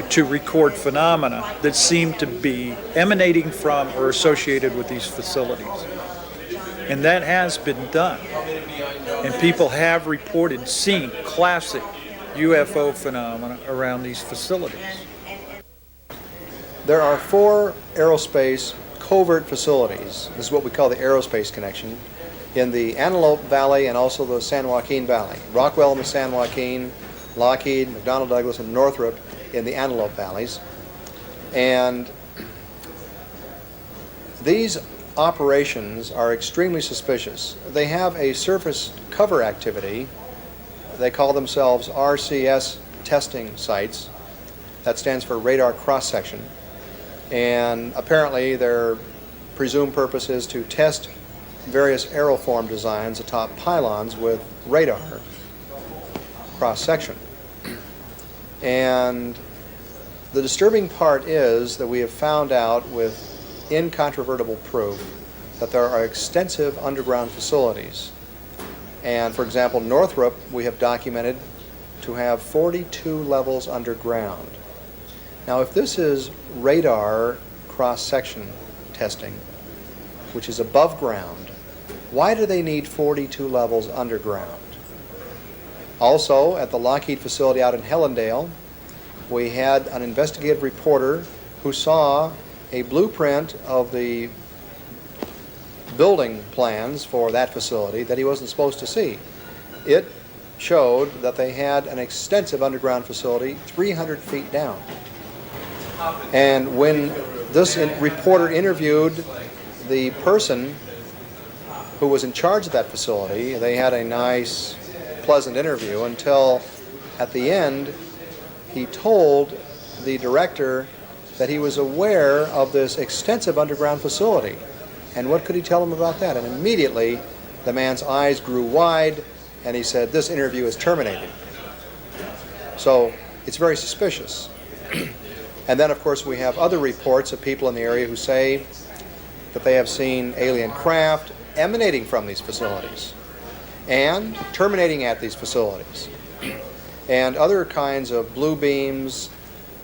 to record phenomena that seem to be emanating from or associated with these facilities. And that has been done. And people have reported seeing classic UFO phenomena around these facilities. There are 4 aerospace covert facilities. This is what we call the aerospace connection in the Antelope Valley and also the San Joaquin Valley. Rockwell in the San Joaquin, Lockheed, McDonnell Douglas, and Northrop in the Antelope Valleys. And these operations are extremely suspicious. They have a surface cover activity. They call themselves RCS testing sites. That stands for radar cross-section. And apparently their presumed purpose is to test various aeroform designs atop pylons with radar cross-section. And the disturbing part is that we have found out with incontrovertible proof that there are extensive underground facilities. And for example, Northrop, we have documented to have 42 levels underground. Now, if this is radar cross-section testing, which is above ground, why do they need 42 levels underground? Also, at the Lockheed facility out in Helendale, we had an investigative reporter who saw a blueprint of the building plans for that facility that he wasn't supposed to see. It showed that they had an extensive underground facility 300 feet down. And when this reporter interviewed the person who was in charge of that facility, they had a nice, pleasant interview until at the end he told the director that he was aware of this extensive underground facility. And what could he tell him about that? And immediately the man's eyes grew wide and he said, "This interview is terminated." So it's very suspicious. And then, of course, we have other reports of people in the area who say that they have seen alien craft emanating from these facilities and terminating at these facilities. And other kinds of blue beams,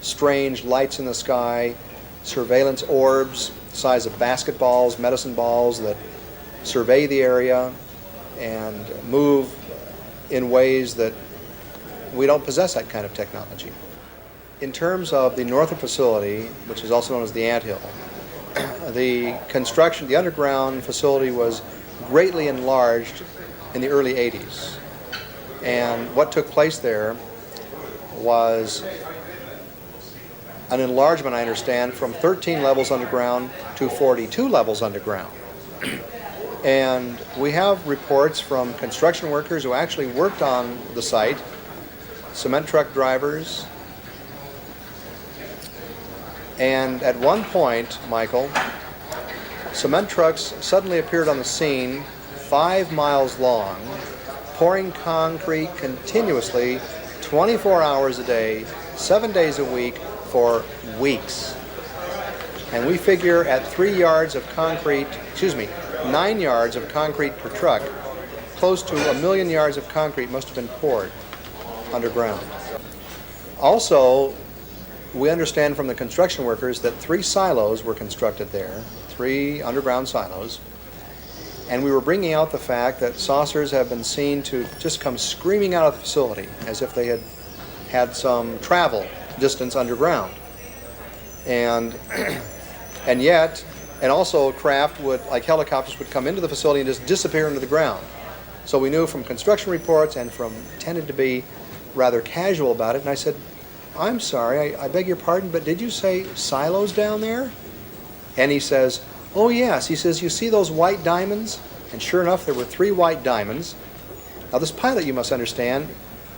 strange lights in the sky, surveillance orbs, size of basketballs, medicine balls that survey the area and move in ways that we don't possess that kind of technology. In terms of the Northrop facility, which is also known as the Anthill, the construction, the underground facility was greatly enlarged in the early 80s. And what took place there was an enlargement, I understand, from 13 levels underground to 42 levels underground. And we have reports from construction workers who actually worked on the site, cement truck drivers, and at one point, Michael, cement trucks suddenly appeared on the scene 5 miles long, pouring concrete continuously 24 hours a day, 7 days a week for weeks. And we figure at 9 yards of concrete per truck, close to 1 million yards of concrete must have been poured underground. Also, we understand from the construction workers that 3 silos were constructed there, 3 underground silos, and we were bringing out the fact that saucers have been seen to just come screaming out of the facility as if they had had some travel distance underground. And also craft would, like helicopters, would come into the facility and just disappear into the ground. So we knew from construction reports and tended to be rather casual about it, and I said, I'm sorry, I beg your pardon, but did you say silos down there? And he says, oh yes. He says, you see those white diamonds? And sure enough, there were 3 white diamonds. Now this pilot, you must understand,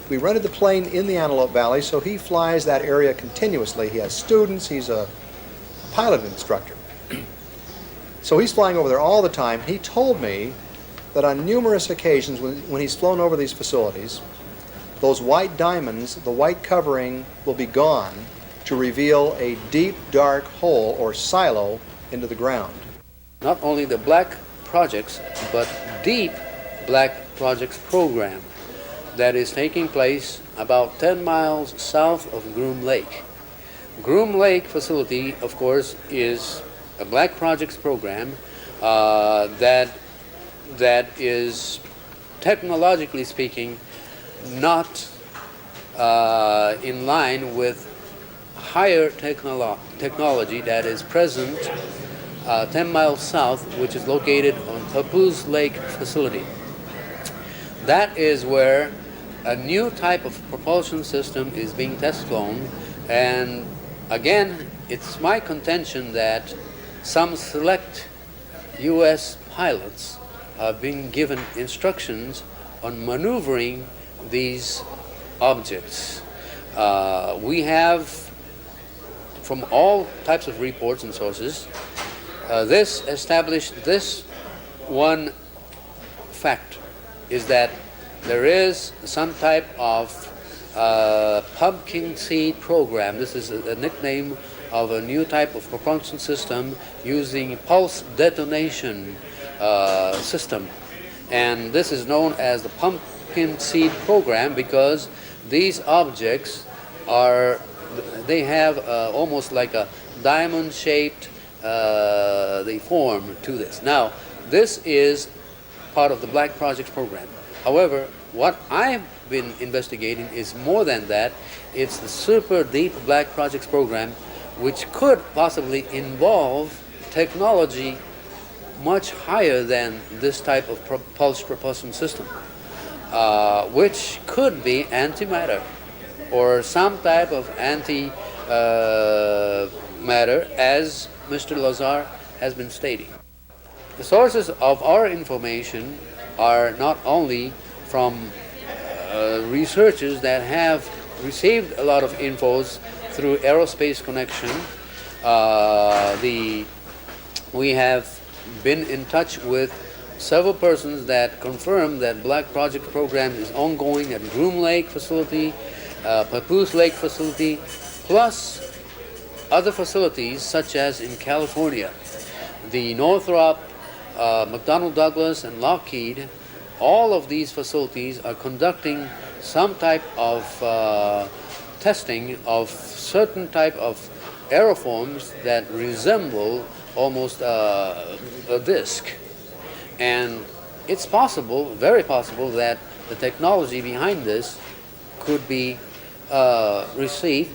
we rented the plane in the Antelope Valley, so he flies that area continuously. He has students, he's a pilot instructor. So he's flying over there all the time. He told me that on numerous occasions when he's flown over these facilities, those white diamonds, the white covering, will be gone to reveal a deep, dark hole or silo into the ground. Not only the black projects, but deep black projects program that is taking place about 10 miles south of Groom Lake. Groom Lake facility, of course, is a black projects program that is, technologically speaking, not in line with higher technology that is present 10 miles south, which is located on Papoose Lake facility. That is where a new type of propulsion system is being test flown, and again, it's my contention that some select U.S. pilots are being given instructions on maneuvering these objects. We have, from all types of reports and sources, this one fact is that there is some type of pumpkin seed program. This is a nickname of a new type of propulsion system using pulse detonation system. And this is known as the pumpkin seed program because these objects they have almost like a diamond-shaped the form to this. Now, this is part of the Black Projects program. However, what I've been investigating is more than that. It's the Super Deep Black Projects program, which could possibly involve technology much higher than this type of pulse propulsion system, which could be antimatter or some type of anti-matter, as Mr. Lazar has been stating. The sources of our information are not only from researchers that have received a lot of infos through Aerospace Connection. We have been in touch with several persons that confirm that Black Project program is ongoing at Groom Lake facility, Papoose Lake facility, plus other facilities such as in California, the Northrop, McDonnell Douglas, and Lockheed. All of these facilities are conducting some type of testing of certain type of aeroforms that resemble almost a disc. And it's possible, very possible, that the technology behind this could be received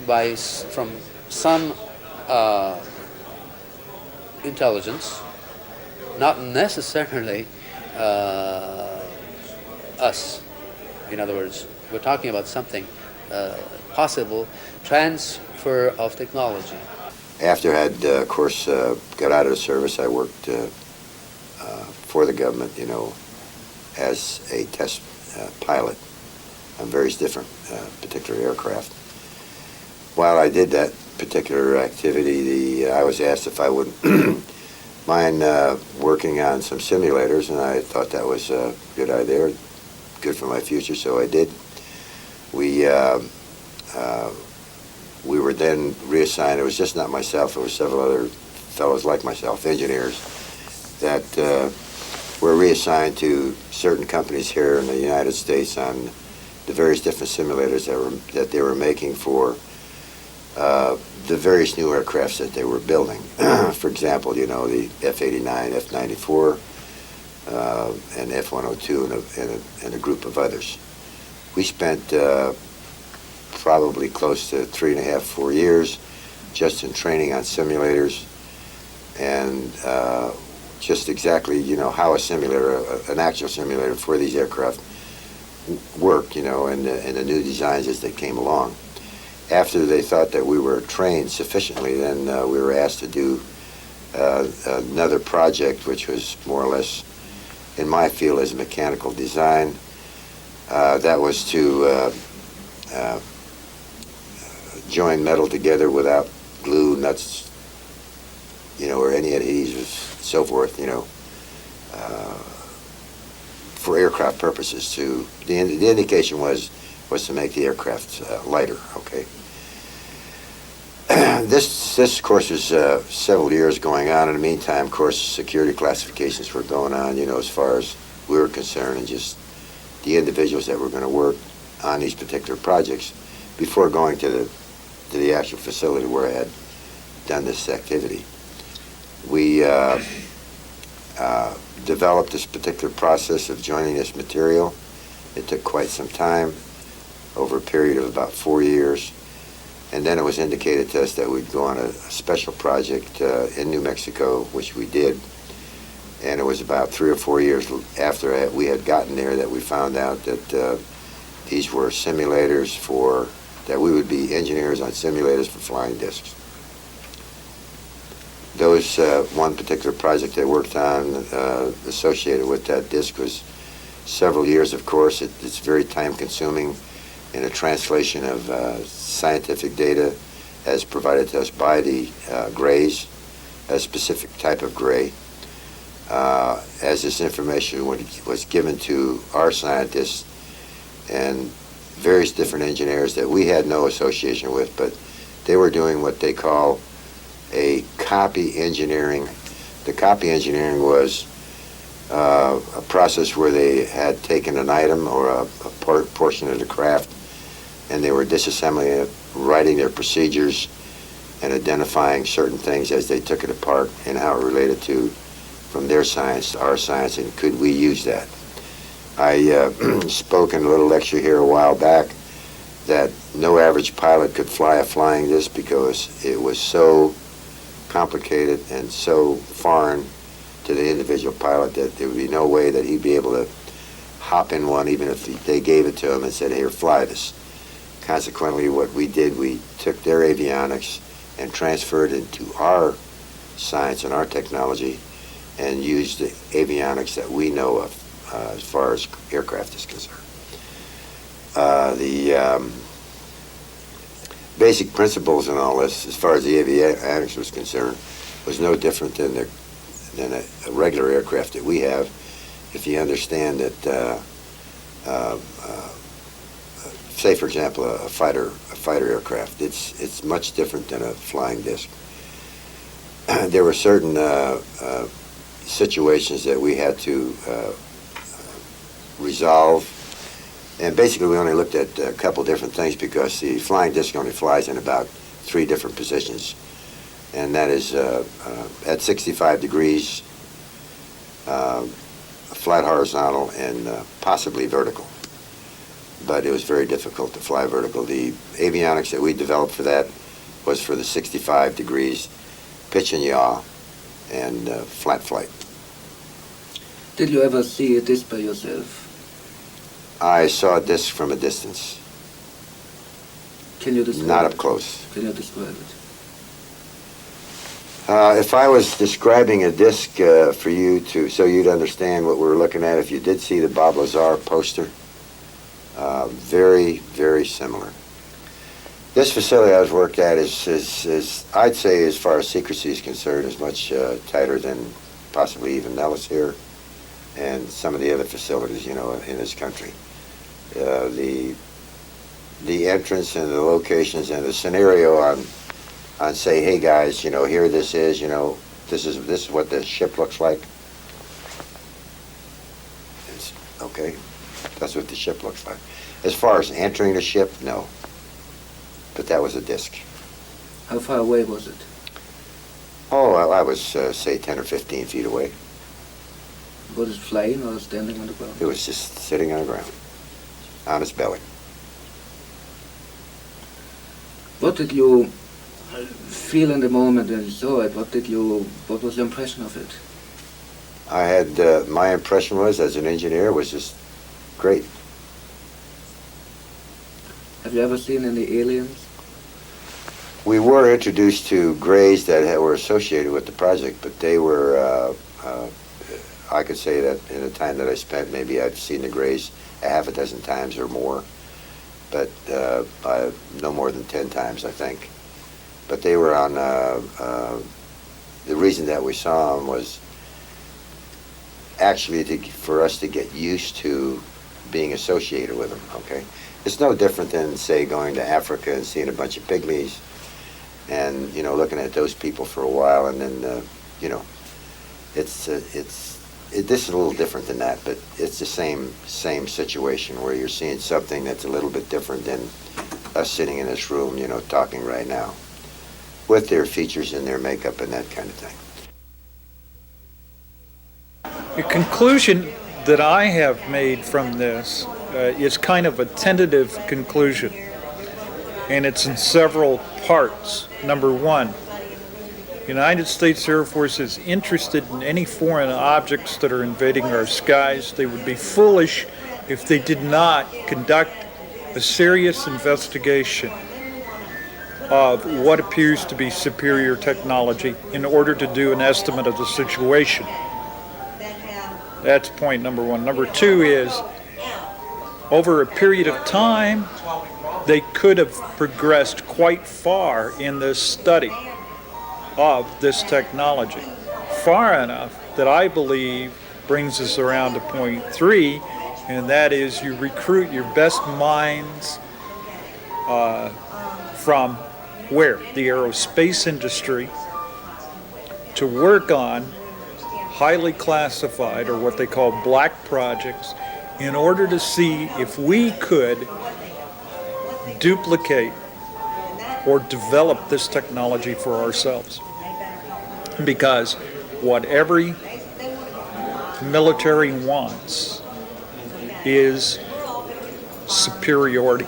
from some intelligence, not necessarily us. In other words, we're talking about something possible transfer of technology. After I had, of course, got out of the service, I worked for the government, as a test pilot on various different particular aircraft. While I did that particular activity, I was asked if I wouldn't mind working on some simulators, and I thought that was a good idea, good for my future, so I did. We were then reassigned. It was just not myself, it was several other fellows like myself, engineers, that were reassigned to certain companies here in the United States on the various different simulators that they were making for the various new aircrafts that they were building. For example, the F-89, F-94, and F-102, and a group of others. We spent probably close to 3.5, 4 years just in training on simulators, and just exactly, how a simulator, an actual simulator for these aircraft worked, and the new designs as they came along. After they thought that we were trained sufficiently, then we were asked to do another project, which was more or less in my field as mechanical design. That was to join metal together without glue, nuts, or any adhesives, so forth, for aircraft purposes. The indication was to make the aircraft lighter. Okay. This of course was several years going on. In the meantime, of course, security classifications were going on, as far as we were concerned, and just the individuals that were going to work on these particular projects before going to the actual facility where I had done this activity. We developed this particular process of joining this material. It took quite some time, over a period of about 4 years. And then it was indicated to us that we'd go on a special project in New Mexico, which we did. And it was about 3 or 4 years after we had gotten there that we found out that these were simulators that we would be engineers on simulators for flying discs. Those one particular project I worked on associated with that disc was several years, of course. It's very time-consuming in a translation of scientific data as provided to us by the grays, a specific type of gray. As this information was given to our scientists and various different engineers that we had no association with, but they were doing what they call a copy engineering. The copy engineering was a process where they had taken an item or a portion of the craft, and they were disassembling it, writing their procedures, and identifying certain things as they took it apart and how it related to from their science to our science, and could we use that. I spoke in a little lecture here a while back that no average pilot could fly a flying disc because it was so complicated and so foreign to the individual pilot that there would be no way that he'd be able to hop in one even if they gave it to him and said, here, fly this. Consequently, what we did, we took their avionics and transferred it into our science and our technology and used the avionics that we know of as far as aircraft is concerned. The basic principles in all this, as far as the avionics was concerned, was no different than a regular aircraft that we have. If you understand that, say for example, a fighter aircraft, it's much different than a flying disc. There were certain situations that we had to resolve, and basically we only looked at a couple different things because the flying disc only flies in about 3 different positions, and that is at 65 degrees, flat horizontal, and possibly vertical. But it was very difficult to fly vertical. The avionics that we developed for that was for the 65 degrees, pitch and yaw, and flat flight. Did you ever see a disc by yourself? I saw a disc from a distance. Can you describe Not it? up close. Can you describe it? If I was describing a disc for you so you'd understand what we're looking at, if you did see the Bob Lazar poster, very, very similar. This facility I was worked at is I'd say, as far as secrecy is concerned, is much tighter than possibly even Nellis here and some of the other facilities, in this country. The entrance and the locations and the scenario on say, hey guys, here this is, this is what the ship looks like. Okay, that's what the ship looks like. As far as entering the ship, no. But that was a disc. How far away was it? Oh, I was, say, 10 or 15 feet away. Was it flying or standing on the ground? It was just sitting on the ground, on its belly. What did you feel in the moment when you saw it? What was your impression of it? I had, my impression was, as an engineer, was just great. Have you ever seen any aliens? We were introduced to grays that were associated with the project, but they were, I could say that in the time that I spent, maybe I've seen the grays a half a dozen times or more, but no more than 10 times, I think. But they were on, the reason that we saw them was actually for us to get used to being associated with them, okay? It's no different than, say, going to Africa and seeing a bunch of pygmies and, looking at those people for a while, and then, this is a little different than that, but it's the same situation where you're seeing something that's a little bit different than us sitting in this room, talking right now, with their features and their makeup and that kind of thing. The conclusion that I have made from this is kind of a tentative conclusion, and it's in several parts. Number one, United States Air Force is interested in any foreign objects that are invading our skies. They would be foolish if they did not conduct a serious investigation of what appears to be superior technology in order to do an estimate of the situation. That's point number one. Number two is, over a period of time, they could have progressed quite far in this study of this technology. Far enough that I believe brings us around to point three, and that is you recruit your best minds from where? The aerospace industry, to work on highly classified, or what they call black projects, in order to see if we could duplicate or develop this technology for ourselves. Because what every military wants is superiority,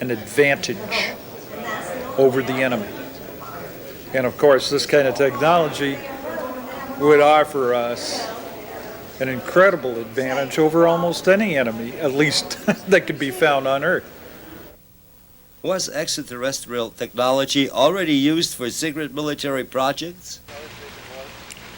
an advantage over the enemy. And of course, this kind of technology would offer us an incredible advantage over almost any enemy, at least that could be found on Earth. Was extraterrestrial technology already used for secret military projects?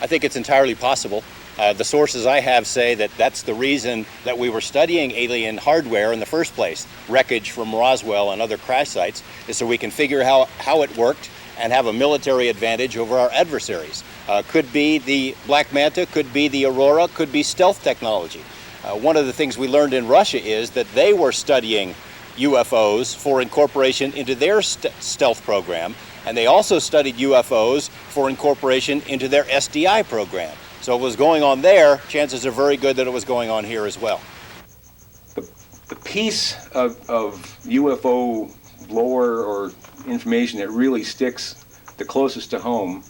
I think it's entirely possible. The sources I have say that that's the reason that we were studying alien hardware in the first place. Wreckage from Roswell and other crash sites is so we can figure how it worked and have a military advantage over our adversaries. Could be the Black Manta, could be the Aurora, could be stealth technology. One of the things we learned in Russia is that they were studying UFOs for incorporation into their stealth program, and they also studied UFOs for incorporation into their SDI program. So if it was going on there, chances are very good that it was going on here as well. The piece of UFO lore or information that really sticks the closest to home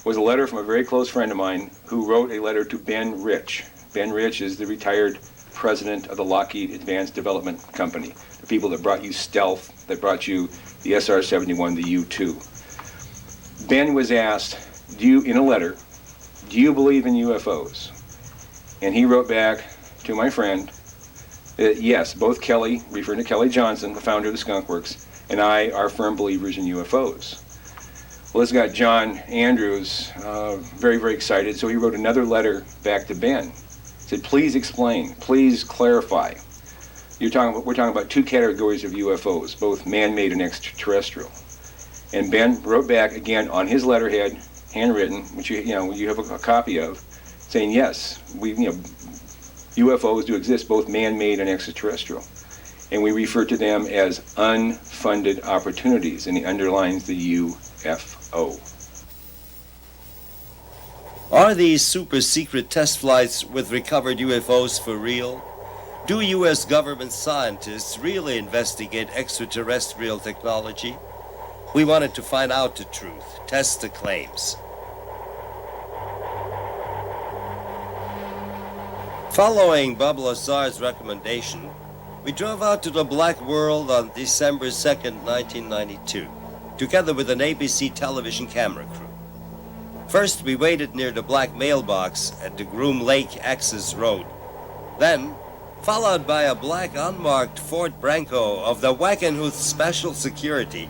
was a letter from a very close friend of mine who wrote a letter to Ben Rich. Ben Rich is the retired president of the Lockheed Advanced Development Company, the people that brought you stealth, that brought you the SR-71, the U-2. Ben was asked, in a letter, do you believe in UFOs? And he wrote back to my friend, yes, both Kelly, referring to Kelly Johnson, the founder of the Skunk Works, and I are firm believers in UFOs. Well, this got John Andrews very, very excited, so he wrote another letter back to Ben. Said, please explain, please clarify. We're talking about two categories of UFOs, both man-made and extraterrestrial. And Ben wrote back again on his letterhead, handwritten, which you have a copy of, saying yes, UFOs do exist, both man-made and extraterrestrial. And we refer to them as unfunded opportunities, and he underlines the UFO. Are these super secret test flights with recovered UFOs for real? Do U.S. government scientists really investigate extraterrestrial technology? We wanted to find out the truth, test the claims. Following Bob Lazar's recommendation, we drove out to the Black World on December 2nd, 1992, together with an ABC television camera crew. First, we waited near the black mailbox at the Groom Lake access road. Then, followed by a black unmarked Ford Bronco of the Wackenhuth Special Security,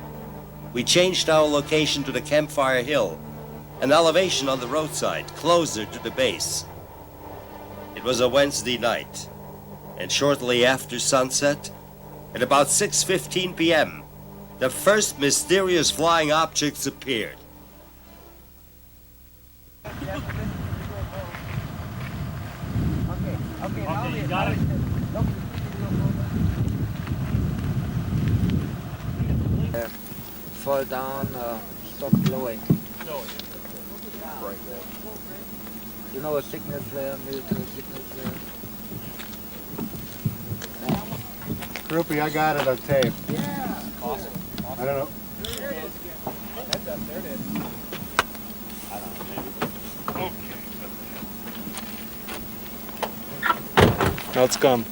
we changed our location to the Campfire Hill, an elevation on the roadside closer to the base. It was a Wednesday night, and shortly after sunset, at about 6:15 p.m., the first mysterious flying objects appeared. Fall down, stop blowing. You know a signal flare, military signal flare? Groupie, I got it on tape. Yeah. Awesome. I don't know. There it is. Heads up, there it is. I don't know, maybe. Okay. Now it's gone.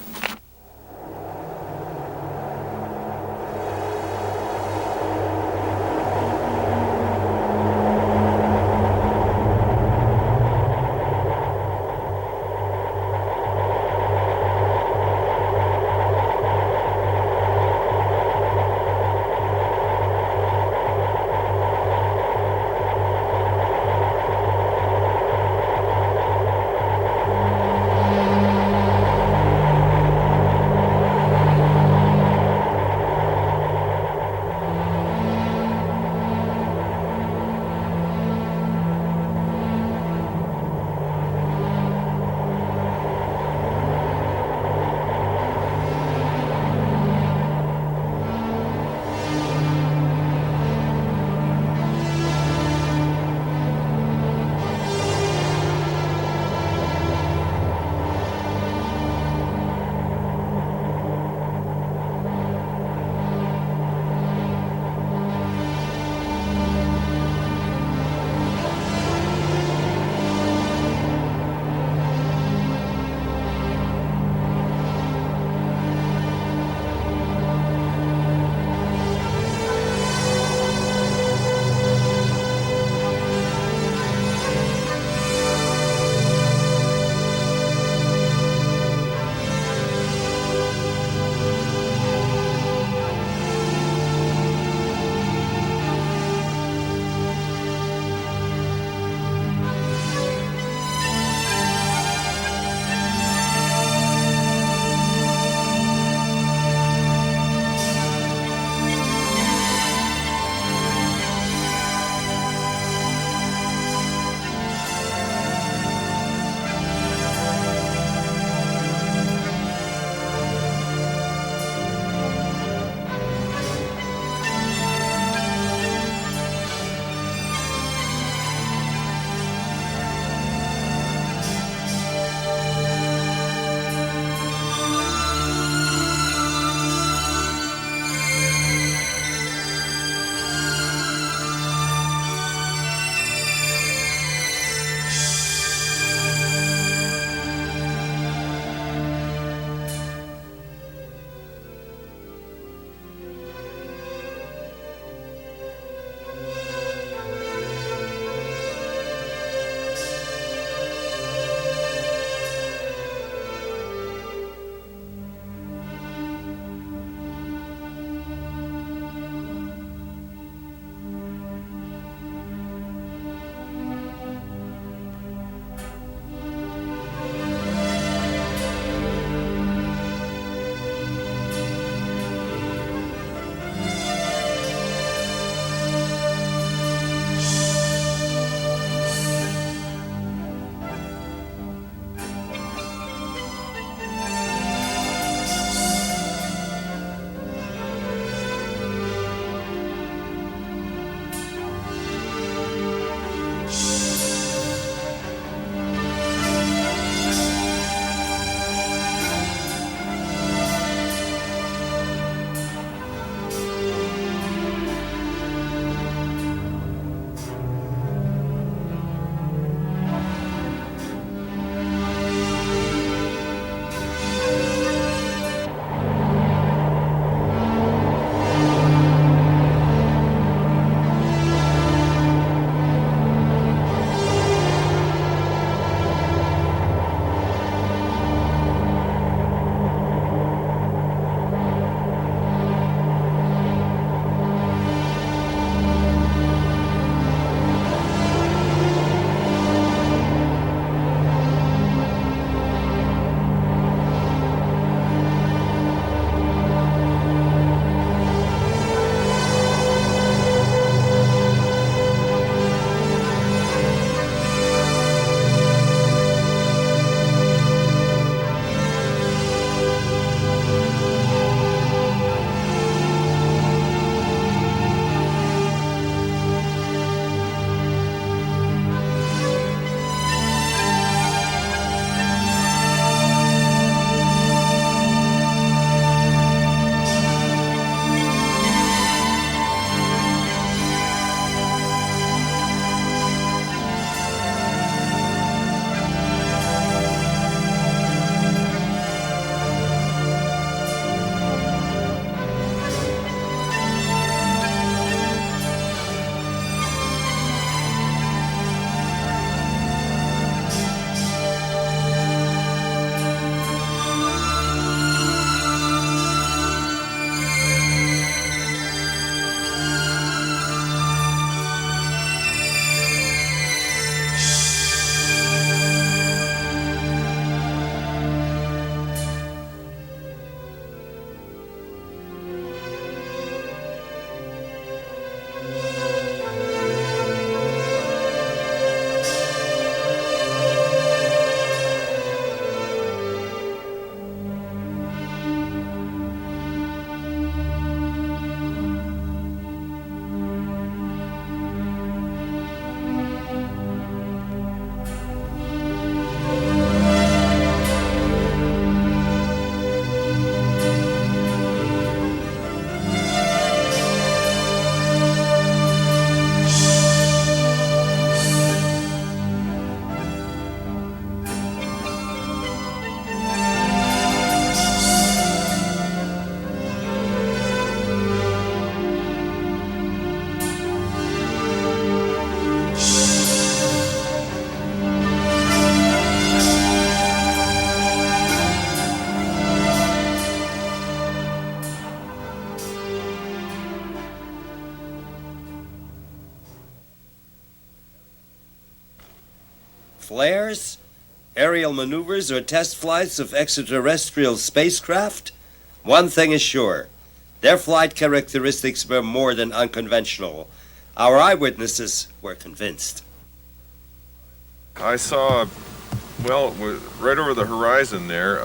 Flares? Aerial maneuvers or test flights of extraterrestrial spacecraft? One thing is sure. Their flight characteristics were more than unconventional. Our eyewitnesses were convinced. I saw, well, right over the horizon there,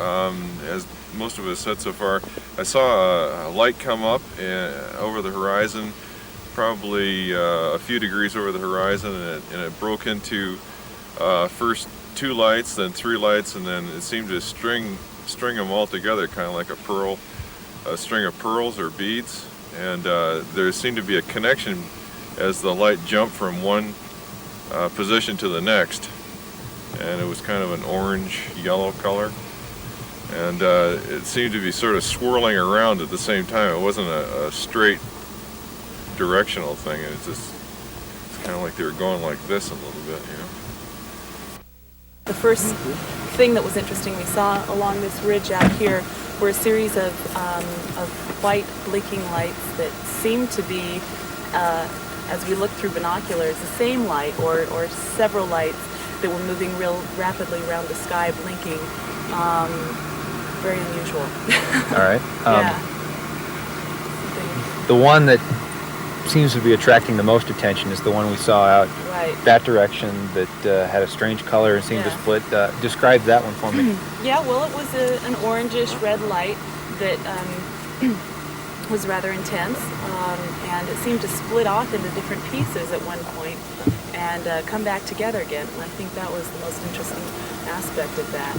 as most of us said so far, I saw a light come up over the horizon, probably a few degrees over the horizon, and it broke into first 2 lights, then 3 lights, and then it seemed to string them all together, kind of like a string of pearls or beads. And there seemed to be a connection as the light jumped from one position to the next. And it was kind of an orange-yellow color. And it seemed to be sort of swirling around at the same time. It wasn't a straight directional thing. It's kind of like they were going like this a little bit, you know. The first thing that was interesting we saw along this ridge out here were a series of white blinking lights that seemed to be, as we looked through binoculars, the same light or several lights that were moving real rapidly around the sky, blinking. Very unusual. All right. Yeah. The one that seems to be attracting the most attention is the one we saw out that direction that had a strange color and seemed to split. Describe that one for me. Yeah, well, it was an orangish red light that was rather intense, and it seemed to split off into different pieces at one point and come back together again. And I think that was the most interesting aspect of that.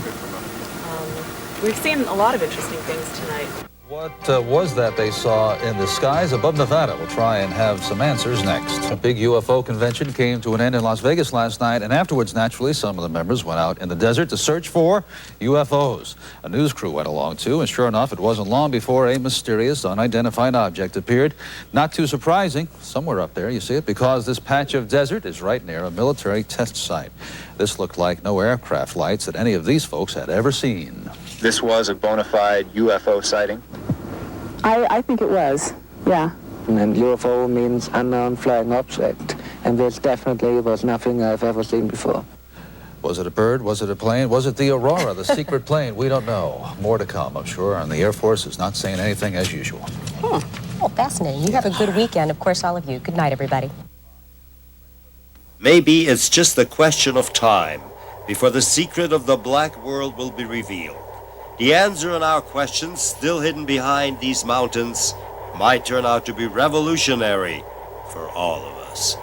We've seen a lot of interesting things tonight. What was that they saw in the skies above Nevada? We'll try and have some answers next. A big UFO convention came to an end in Las Vegas last night, and afterwards, naturally, some of the members went out in the desert to search for UFOs. A news crew went along, too, and sure enough, it wasn't long before a mysterious, unidentified object appeared. Not too surprising, somewhere up there, you see it, because this patch of desert is right near a military test site. This looked like no aircraft lights that any of these folks had ever seen. This was a bona fide UFO sighting? I think it was, yeah. And UFO means unknown flying object, and this definitely was nothing I've ever seen before. Was it a bird? Was it a plane? Was it the Aurora, the secret plane? We don't know. More to come, I'm sure, and the Air Force is not saying anything as usual. Oh, fascinating. You have a good weekend, of course, all of you. Good night, everybody. Maybe it's just a question of time before the secret of the black world will be revealed. The answer on our questions, still hidden behind these mountains, might turn out to be revolutionary for all of us.